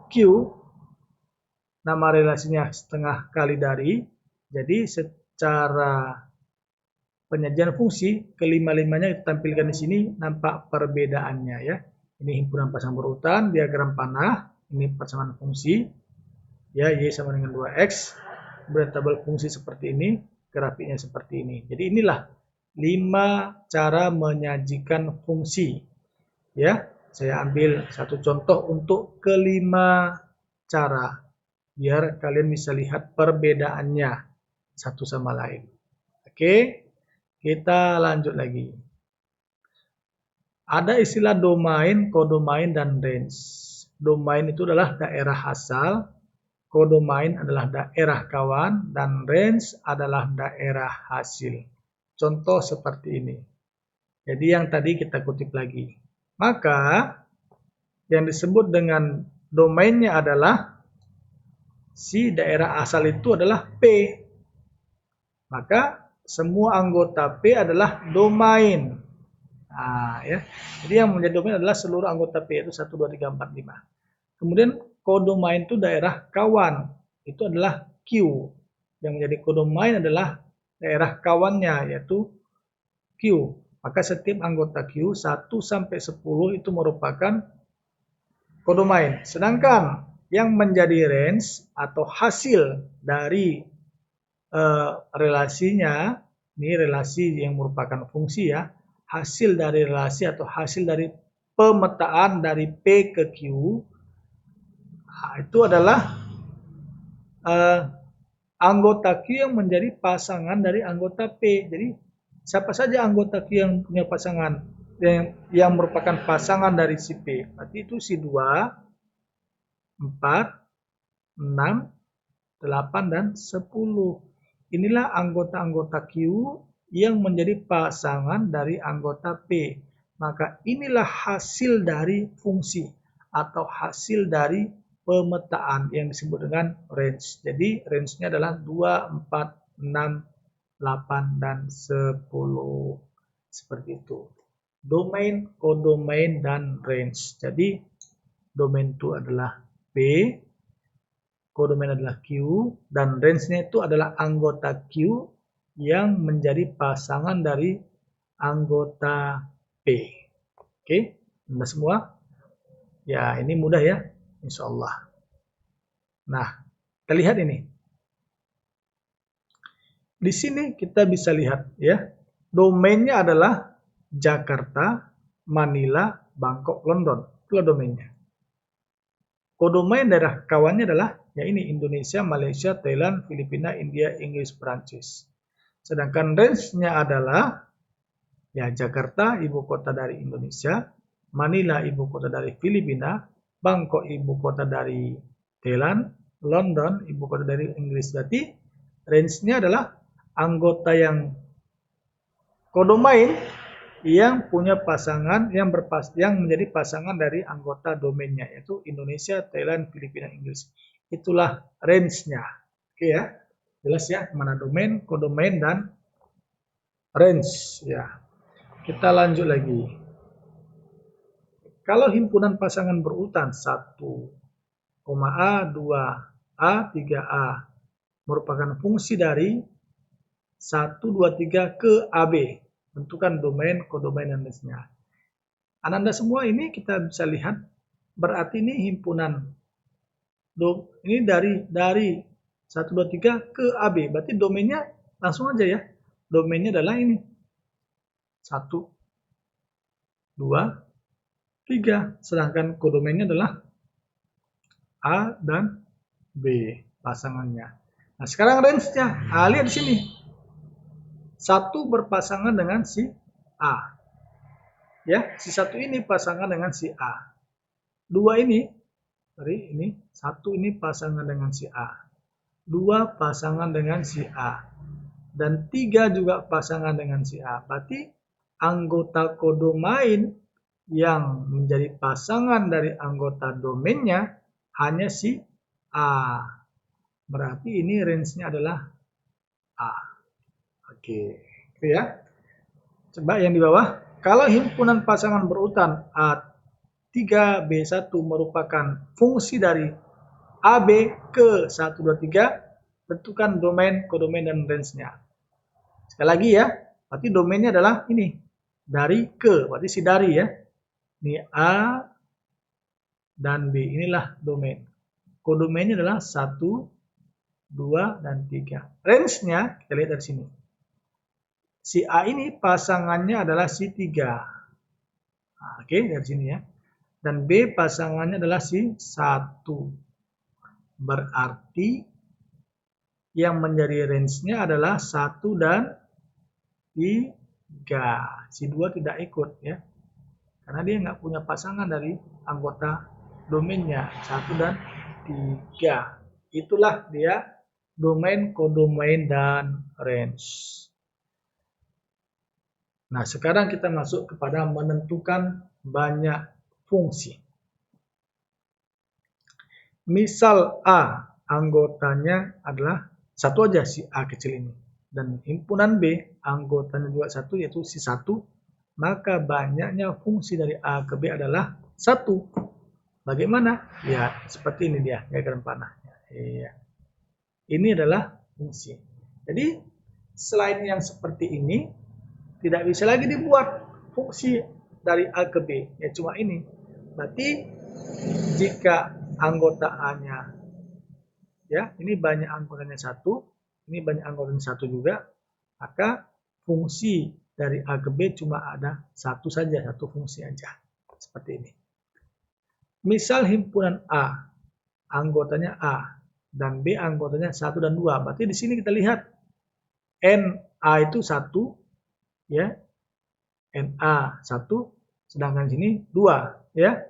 Q, nama relasinya setengah kali dari. Jadi secara penyajian fungsi, kelima-limanya ditampilkan di sini, nampak perbedaannya ya. Ini himpunan pasang berurutan, diagram panah, ini persamaan fungsi. Ya, Y sama dengan 2X. Kemudian tabel fungsi seperti ini, grafiknya seperti ini. Jadi inilah 5 cara menyajikan fungsi. Ya, saya ambil satu contoh untuk kelima cara biar kalian bisa lihat perbedaannya satu sama lain. Oke, kita lanjut lagi. Ada istilah domain, kodomain, dan range. domain itu adalah daerah asal, kodomain adalah daerah kawan, dan range adalah daerah hasil. Contoh seperti ini. Jadi yang tadi kita kutip lagi. Maka yang disebut dengan domainnya adalah si daerah asal itu adalah P. Maka semua anggota P adalah domain. Nah, ya. Jadi yang menjadi domain adalah seluruh anggota P, yaitu 1, 2, 3, 4, 5. Kemudian kodomain itu daerah kawan. Itu adalah Q. Yang menjadi kodomain adalah daerah kawannya, yaitu Q. Maka setiap anggota Q 1 sampai 10 itu merupakan kodomain. Sedangkan yang menjadi range atau hasil dari relasinya, ini relasi yang merupakan fungsi ya, hasil dari relasi atau hasil dari pemetaan dari P ke Q, itu adalah anggota Q yang menjadi pasangan dari anggota P. Jadi siapa saja anggota Q yang punya pasangan yang merupakan pasangan dari si P, berarti itu si 2, 4, 6, 8, dan 10. Inilah anggota-anggota Q yang menjadi pasangan dari anggota P. Maka inilah hasil dari fungsi atau hasil dari pemetaan yang disebut dengan range. Jadi range-nya adalah 2, 4, 6, 8, dan 10. Seperti itu. Domain, kodomain, dan range. Jadi domain itu adalah P, kodomain adalah Q, dan range-nya itu adalah anggota Q yang menjadi pasangan dari anggota P. Oke, sudah semua? Ya, ini mudah ya, insya Allah. Nah, kita lihat ini. Di sini kita bisa lihat ya, domainnya adalah Jakarta, Manila, Bangkok, London. Itulah domainnya. Kodomain daerah kawannya adalah ya ini Indonesia, Malaysia, Thailand, Filipina, India, Inggris, Prancis. Sedangkan range-nya adalah ya Jakarta, ibu kota dari Indonesia, Manila, ibu kota dari Filipina, Bangkok, ibu kota dari Thailand, London, ibu kota dari Inggris. Berarti range-nya adalah anggota yang kodomain yang punya pasangan yang menjadi pasangan dari anggota domainnya, yaitu Indonesia, Thailand, Filipina, Inggris. Itulah range-nya. Oke ya. Jelas ya, mana domain, kodomain, dan range ya. Kita lanjut lagi. Kalau himpunan pasangan berurutan 1, A, 2A, 3A merupakan fungsi dari 1, 2, 3 ke AB. Tentukan domain, kodomain, dan range-nya. Ananda semua ini kita bisa lihat, berarti ini himpunan. Ini dari 1, 2, 3 ke AB. Berarti domainnya langsung aja ya. Domainnya adalah ini. 1, 2, 3. Sedangkan kodomainnya adalah A dan B pasangannya. Nah, sekarang range-nya. Nah, lihat di sini. 1 berpasangan dengan si A. Ya, si 1 ini pasangan dengan si A. 2 ini, sorry, ini 1 ini pasangan dengan si A. 2 pasangan dengan si A. Dan 3 juga pasangan dengan si A. Berarti anggota kodomain yang menjadi pasangan dari anggota domainnya hanya si A. Berarti ini range-nya adalah A. Oke, itu ya. Coba yang di bawah. Kalau himpunan pasangan berurutan A3B1 merupakan fungsi dari AB ke 1, 2, 3, tentukan domain, kodomain, dan range-nya. Sekali lagi ya, berarti domainnya adalah ini. Dari ke, berarti si dari ya. Ini A dan B, inilah domain. Kodomainnya adalah 1, 2, dan 3. Range-nya, kita lihat dari sini. Si A ini pasangannya adalah si 3. Nah, oke, dari sini ya. Dan B pasangannya adalah si 1. Berarti yang menjadi range-nya adalah 1 dan 3. Si 2 tidak ikut ya. Karena dia nggak punya pasangan dari anggota domainnya 1 dan 3. Itulah dia domain, kodomain, dan range. Nah, sekarang kita masuk kepada menentukan banyak fungsi. Misal A, anggotanya adalah satu aja si A kecil ini. Dan himpunan B, anggotanya juga satu, yaitu si 1. Maka banyaknya fungsi dari A ke B adalah 1. Bagaimana? Ya, seperti ini dia, diagram panahnya. Iya. Ini adalah fungsi. Jadi, selain yang seperti ini, tidak bisa lagi dibuat fungsi dari A ke B. Ya, cuma ini. Berarti, jika anggota A-nya, ya, ini banyak anggotanya 1, ini banyak anggotanya 1 juga, maka fungsi dari A ke B cuma ada satu saja, satu fungsi aja. Seperti ini. Misal himpunan A, anggotanya A, dan B anggotanya 1 dan 2. Berarti di sini kita lihat NA itu 1, ya. NA 1, sedangkan sini 2, ya.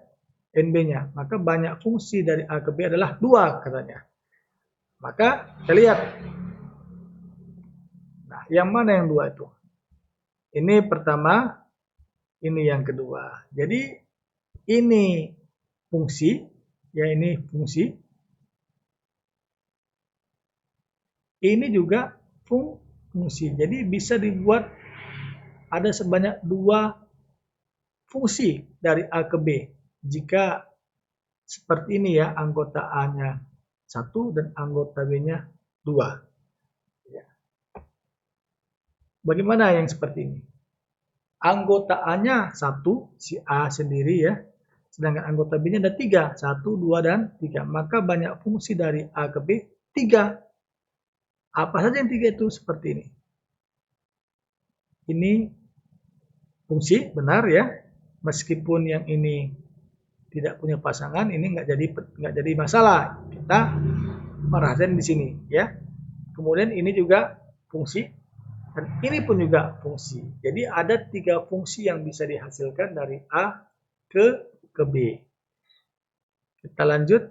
NB-nya. Maka banyak fungsi dari A ke B adalah 2 katanya. Maka kita lihat. Nah, yang mana yang 2 itu? Ini pertama, ini yang kedua. Jadi ini fungsi, ya ini fungsi. Ini juga fungsi. Jadi bisa dibuat ada sebanyak 2 fungsi dari A ke B. Jika seperti ini ya, anggota A-nya 1 dan anggota B-nya 2. Ya. Bagaimana yang seperti ini? Anggota A-nya 1, si A sendiri ya. Sedangkan anggota B-nya ada 3, 1, 2, dan 3. Maka banyak fungsi dari A ke B 3. Apa saja yang 3 itu? Seperti ini. Ini fungsi, benar ya. Meskipun yang ini tidak punya pasangan, ini nggak jadi masalah. Kita perhatian di sini ya. Kemudian ini juga fungsi, dan ini pun juga fungsi. Jadi ada 3 fungsi yang bisa dihasilkan dari A ke B. Kita lanjut.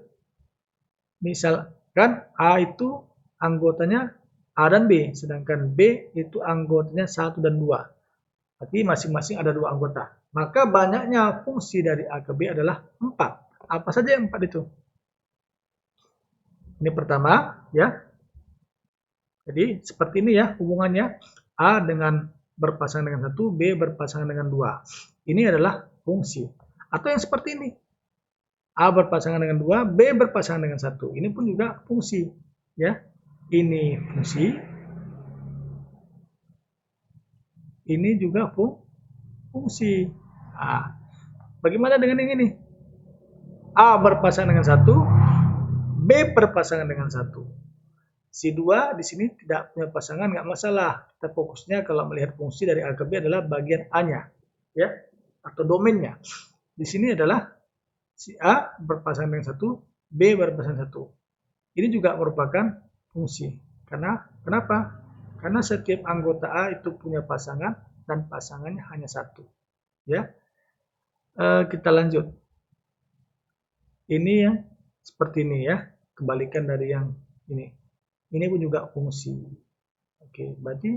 Misalkan A itu anggotanya A dan B, sedangkan B itu anggotanya 1 dan 2. Berarti masing-masing ada 2 anggota. Maka banyaknya fungsi dari A ke B adalah 4. Apa saja yang 4 itu? Ini pertama, ya. Jadi seperti ini ya hubungannya. A dengan berpasangan dengan 1, B berpasangan dengan 2. Ini adalah fungsi. Atau yang seperti ini. A berpasangan dengan 2, B berpasangan dengan 1. Ini pun juga fungsi. Ya. Ini fungsi. Ini juga fungsi. Nah, bagaimana dengan yang ini? A berpasangan dengan 1, B berpasangan dengan 1. Si 2 di sini tidak punya pasangan, nggak masalah. Kita fokusnya kalau melihat fungsi dari A ke B adalah bagian A-nya, ya, atau domainnya. Di sini adalah si A berpasangan dengan 1, B berpasangan dengan 1. Ini juga merupakan fungsi. Kenapa? Karena setiap anggota A itu punya pasangan dan pasangannya hanya 1. Ya. Kita lanjut. Ini yang seperti ini ya, kebalikan dari yang ini. Ini pun juga fungsi. Oke, berarti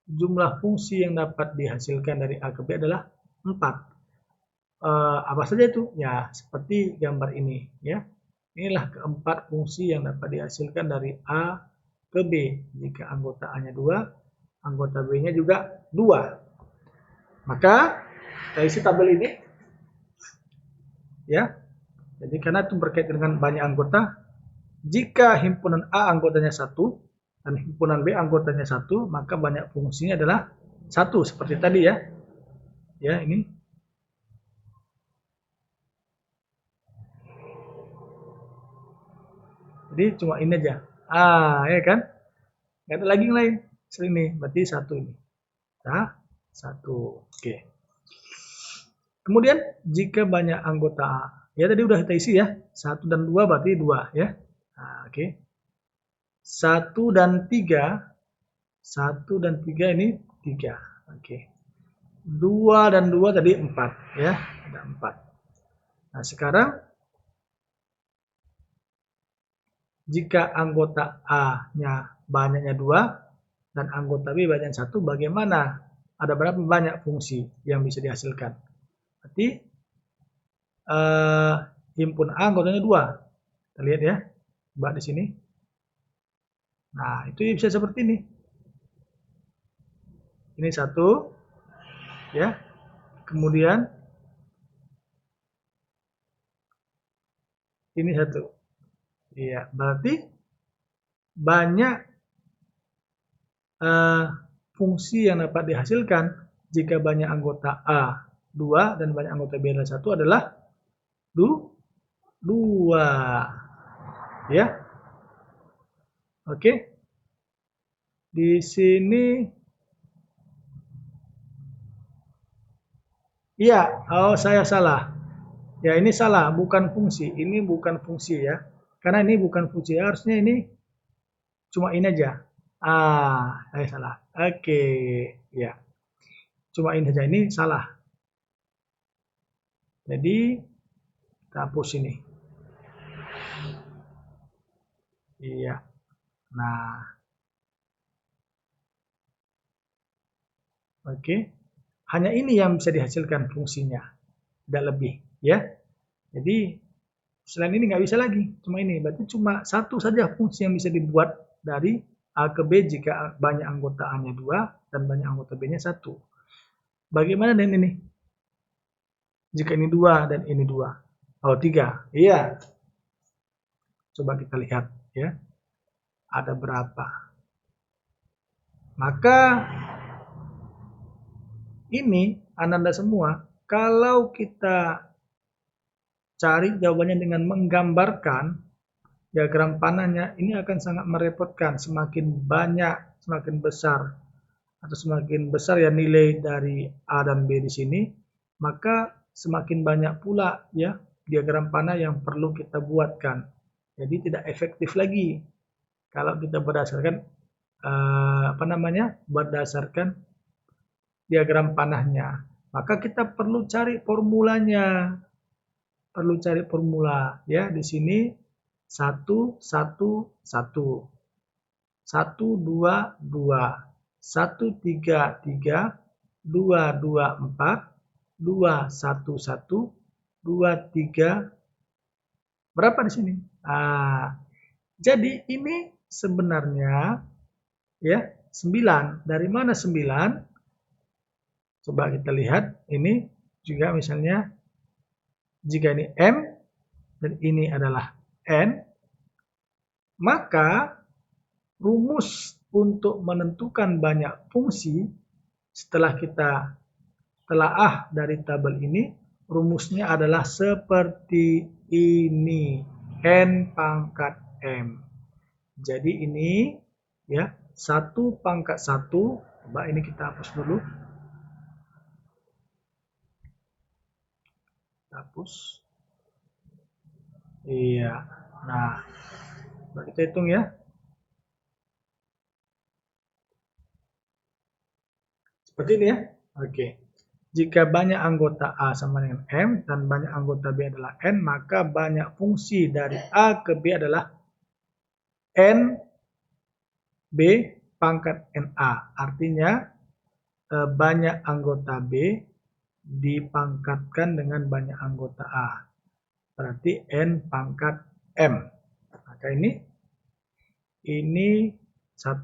jumlah fungsi yang dapat dihasilkan dari A ke B adalah 4. Apa saja itu? Ya, seperti gambar ini ya. Inilah keempat fungsi yang dapat dihasilkan dari A ke B. Jika anggota A-nya 2, anggota B-nya juga 2. Maka kita isi tabel ini. Ya, jadi karena itu berkaitan dengan banyak anggota, jika himpunan A anggotanya 1 dan himpunan B anggotanya 1, maka banyak fungsinya adalah 1 seperti tadi ya. Ya, ini. Jadi cuma ini aja. Ya kan? Nggak ada lagi yang lain. Sini, berarti 1 ini. Nah, 1. Oke. Kemudian jika banyak anggota A, ya tadi udah kita isi ya, 1 dan 2 berarti 2 ya. Nah, oke. 1 dan 3, 1 dan 3 ini 3. Oke. 2 dan 2 tadi 4 ya, ada 4. Nah, sekarang jika anggota A-nya banyaknya 2 dan anggota B banyaknya 1, bagaimana? Ada berapa banyak fungsi yang bisa dihasilkan? Berarti himpun A anggotanya 2. Kita lihat ya, coba di sini. Nah, itu bisa seperti ini. Ini 1, ya. Kemudian ini 1. Iya, berarti banyak fungsi yang dapat dihasilkan jika banyak anggota A 2 dan banyak anggota B adalah 1 adalah 2. Ya. Oke. Di sini iya, saya salah. Ya, ini salah, bukan fungsi. Ini bukan fungsi ya. Karena ini bukan fungsi. Harusnya ini cuma ini aja. Saya salah. Oke, ya. Cuma ini saja, ini salah. Jadi kita hapus ini. Iya. Nah. Oke. Hanya ini yang bisa dihasilkan fungsinya. Tidak lebih, ya. Jadi selain ini nggak bisa lagi. Cuma ini. Berarti cuma satu saja fungsi yang bisa dibuat dari A ke B jika banyak anggota A-nya 2 dan banyak anggota B-nya 1. Bagaimana dengan ini? Jika ini 2 dan ini 2. Oh, 3. Iya. Coba kita lihat ya. Ada berapa? Maka ini Ananda semua, kalau kita cari jawabannya dengan menggambarkan diagram panahnya, ini akan sangat merepotkan. Semakin banyak, semakin besar atau semakin besar ya nilai dari A dan B di sini, maka semakin banyak pula ya diagram panah yang perlu kita buatkan. Jadi tidak efektif lagi kalau kita berdasarkan berdasarkan diagram panahnya. Maka kita perlu cari formulanya. Perlu cari formula ya di sini 1 1 1 1 2 2 1 3 3 2 2 4 2 1 1 2 3 berapa di sini? Jadi ini sebenarnya ya 9. Dari mana 9? Coba kita lihat, ini juga misalnya jika ini M dan ini adalah N, maka rumus untuk menentukan banyak fungsi setelah kita telaah dari tabel ini, rumusnya adalah seperti ini, N pangkat M. Jadi ini ya 1 pangkat 1, coba ini kita hapus dulu. Hapus. Iya. Nah, kita hitung ya. Seperti ini ya. Oke. Jika banyak anggota A sama dengan M dan banyak anggota B adalah N, maka banyak fungsi dari A ke B adalah N B pangkat NA. Artinya banyak anggota B dipangkatkan dengan banyak anggota A. Berarti N pangkat M. Maka ini 1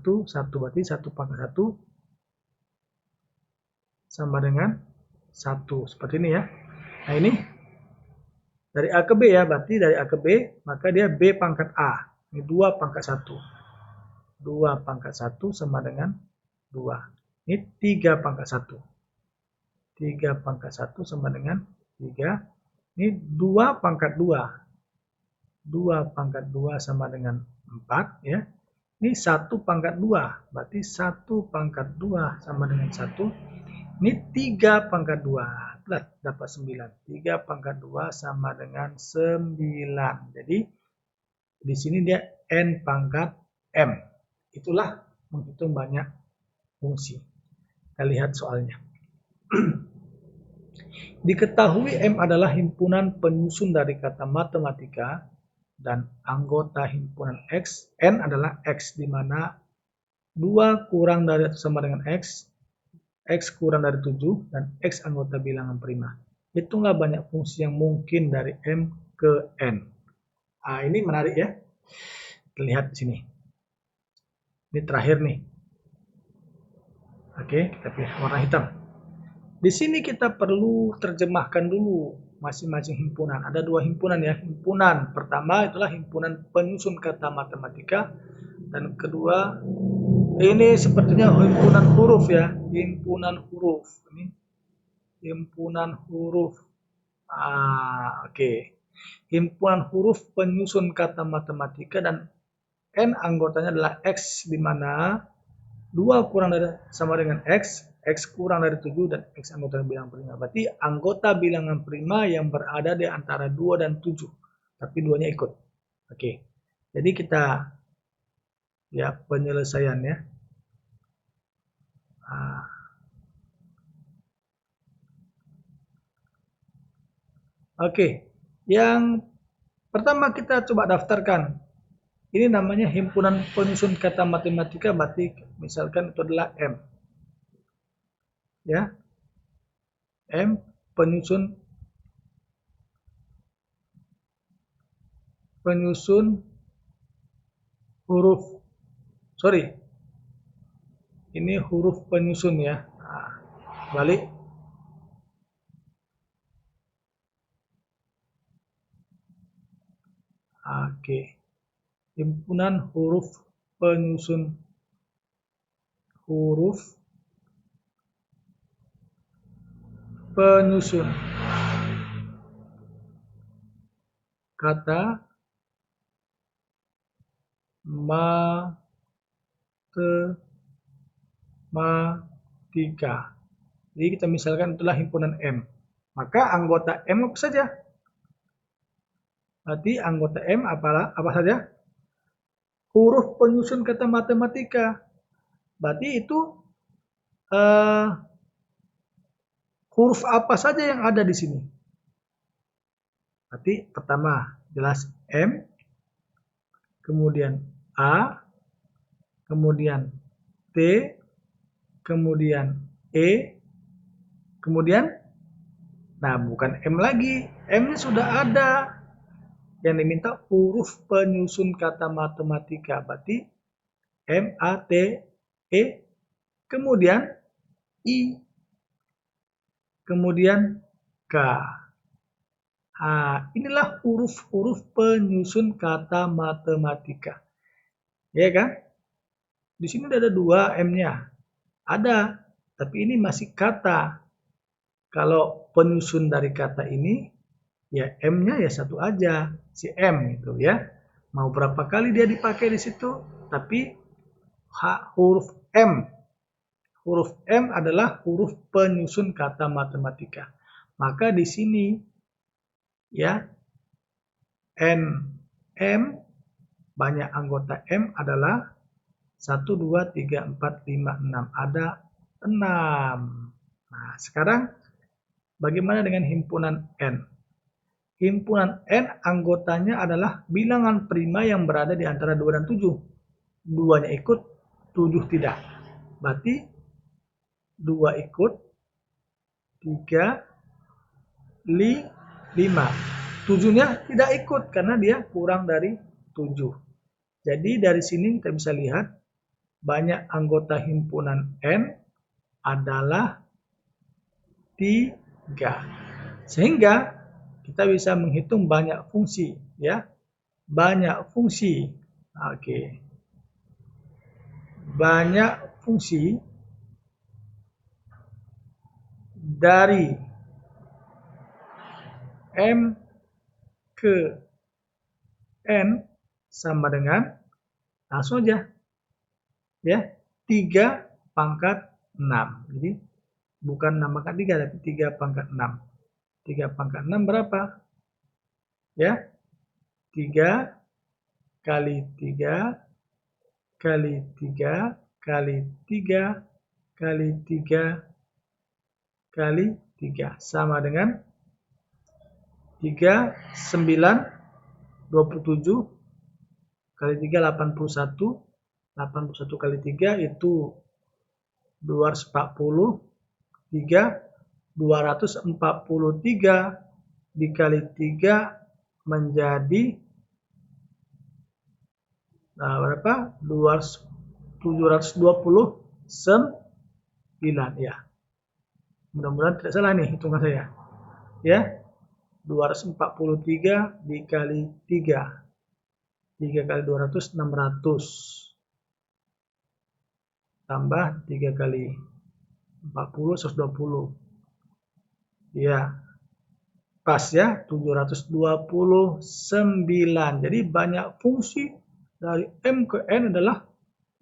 berarti 1 pangkat 1 sama dengan 1. Seperti ini ya. Nah ini dari A ke B ya. Berarti dari A ke B maka dia B pangkat A. Ini 2 pangkat 1. 2 pangkat 1 sama dengan 2. Ini 3 pangkat 1. 3 pangkat 1 sama dengan 3. Ini 2 pangkat 2. 2 pangkat 2 sama dengan 4 ya. Ini 1 pangkat 2. Berarti 1 pangkat 2 sama dengan 1. Ini 3 pangkat 2. Dapat 9. 3 pangkat 2 sama dengan 9. Jadi di sini dia N pangkat M. Itulah menghitung banyak fungsi. Kita lihat soalnya. Diketahui M adalah himpunan penyusun dari kata matematika dan anggota himpunan X, N adalah X, di mana 2 kurang dari atau sama dengan X kurang dari 7, dan X anggota bilangan prima. Hitunglah banyak fungsi yang mungkin dari M ke N. Nah, ini menarik ya. Lihat di sini. Ini terakhir nih. Oke, kita pilih warna hitam. Di sini kita perlu terjemahkan dulu masing-masing himpunan. Ada 2 himpunan ya. Himpunan pertama itulah himpunan penyusun kata matematika, dan kedua ini sepertinya himpunan huruf ya. Himpunan huruf. Ini himpunan huruf. Oke. Himpunan huruf penyusun kata matematika, dan N anggotanya adalah X, di mana 2 kurang dari sama dengan X kurang dari 7, dan X anggota bilangan prima. Berarti anggota bilangan prima yang berada di antara 2 dan 7. Tapi 2-nya ikut. Oke. Jadi kita ya penyelesaiannya. Oke. Yang pertama kita coba daftarkan. Ini namanya himpunan penyusun kata matematika, berarti misalkan itu adalah M. Ya. M penyusun huruf. Sorry. Ini huruf penyusun ya. Balik. Oke. Himpunan huruf penyusun kata matematika. Jadi kita misalkan itulah himpunan M. Maka anggota M apa saja? Berarti anggota M apa saja? Huruf penyusun kata matematika. Berarti itu huruf apa saja yang ada di sini? Berarti pertama jelas M, kemudian A, kemudian T, kemudian E, kemudian, nah bukan M lagi, M-nya sudah ada. Yang diminta huruf penyusun kata matematika, berarti M, A, T, E, kemudian I, kemudian K. Inilah huruf-huruf penyusun kata matematika. Ya kan? Di sini ada 2 M-nya. Ada, tapi ini masih kata. Kalau penyusun dari kata ini, ya M-nya ya satu aja, si M gitu ya. Mau berapa kali dia dipakai di situ, tapi huruf M. Huruf M adalah huruf penyusun kata matematika. Maka di sini ya N, M, banyak anggota M adalah 1, 2, 3, 4, 5, 6. Ada 6. Nah, sekarang bagaimana dengan himpunan N? Himpunan N anggotanya adalah bilangan prima yang berada di antara 2 dan 7. 2-nya ikut, 7 tidak. Berarti 2 ikut, 3, 5. 7-nya tidak ikut karena dia kurang dari 7. Jadi dari sini kita bisa lihat banyak anggota himpunan N adalah 3. Sehingga kita bisa menghitung banyak fungsi ya. Banyak fungsi. Oke. Banyak fungsi dari M ke N sama dengan, langsung aja ya, 3 pangkat 6. Jadi bukan 6 pangkat 3 tapi 3 pangkat 6. 3 pangkat 6 berapa? Ya. 3 kali 3 kali 3 kali 3 kali 3 kali 3 sama dengan 3, 9, 27 kali 3 81. 81 kali 3 itu 240. 243 dikali 3 menjadi berapa? 729 ya. Mudah-mudahan tidak salah nih hitungan saya. Ya. 243 dikali 3. 3 kali 200 600. Tambah 3 kali 40 120. Ya. Pas ya, 729. Jadi banyak fungsi dari M ke N adalah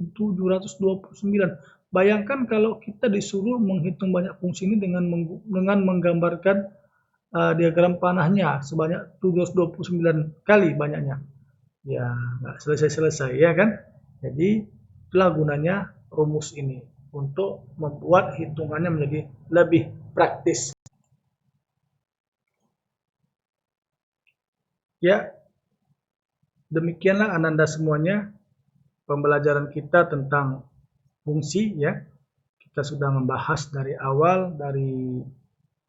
729. Bayangkan kalau kita disuruh menghitung banyak fungsi ini dengan menggambarkan diagram panahnya sebanyak 729 kali banyaknya. Ya, nggak selesai-selesai ya kan? Jadi itulah gunanya rumus ini untuk membuat hitungannya menjadi lebih praktis. Ya, demikianlah Ananda semuanya pembelajaran kita tentang fungsi ya. Kita sudah membahas dari awal, dari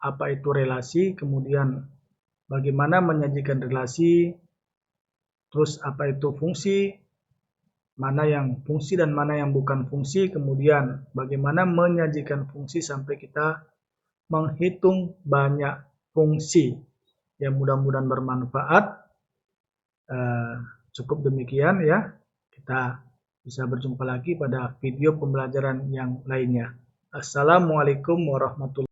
apa itu relasi, kemudian bagaimana menyajikan relasi, terus apa itu fungsi, mana yang fungsi dan mana yang bukan fungsi, kemudian bagaimana menyajikan fungsi sampai kita menghitung banyak fungsi. Ya, mudah-mudahan bermanfaat. Cukup demikian ya. Kita bisa berjumpa lagi pada video pembelajaran yang lainnya. Assalamualaikum warahmatullahi wabarakatuh.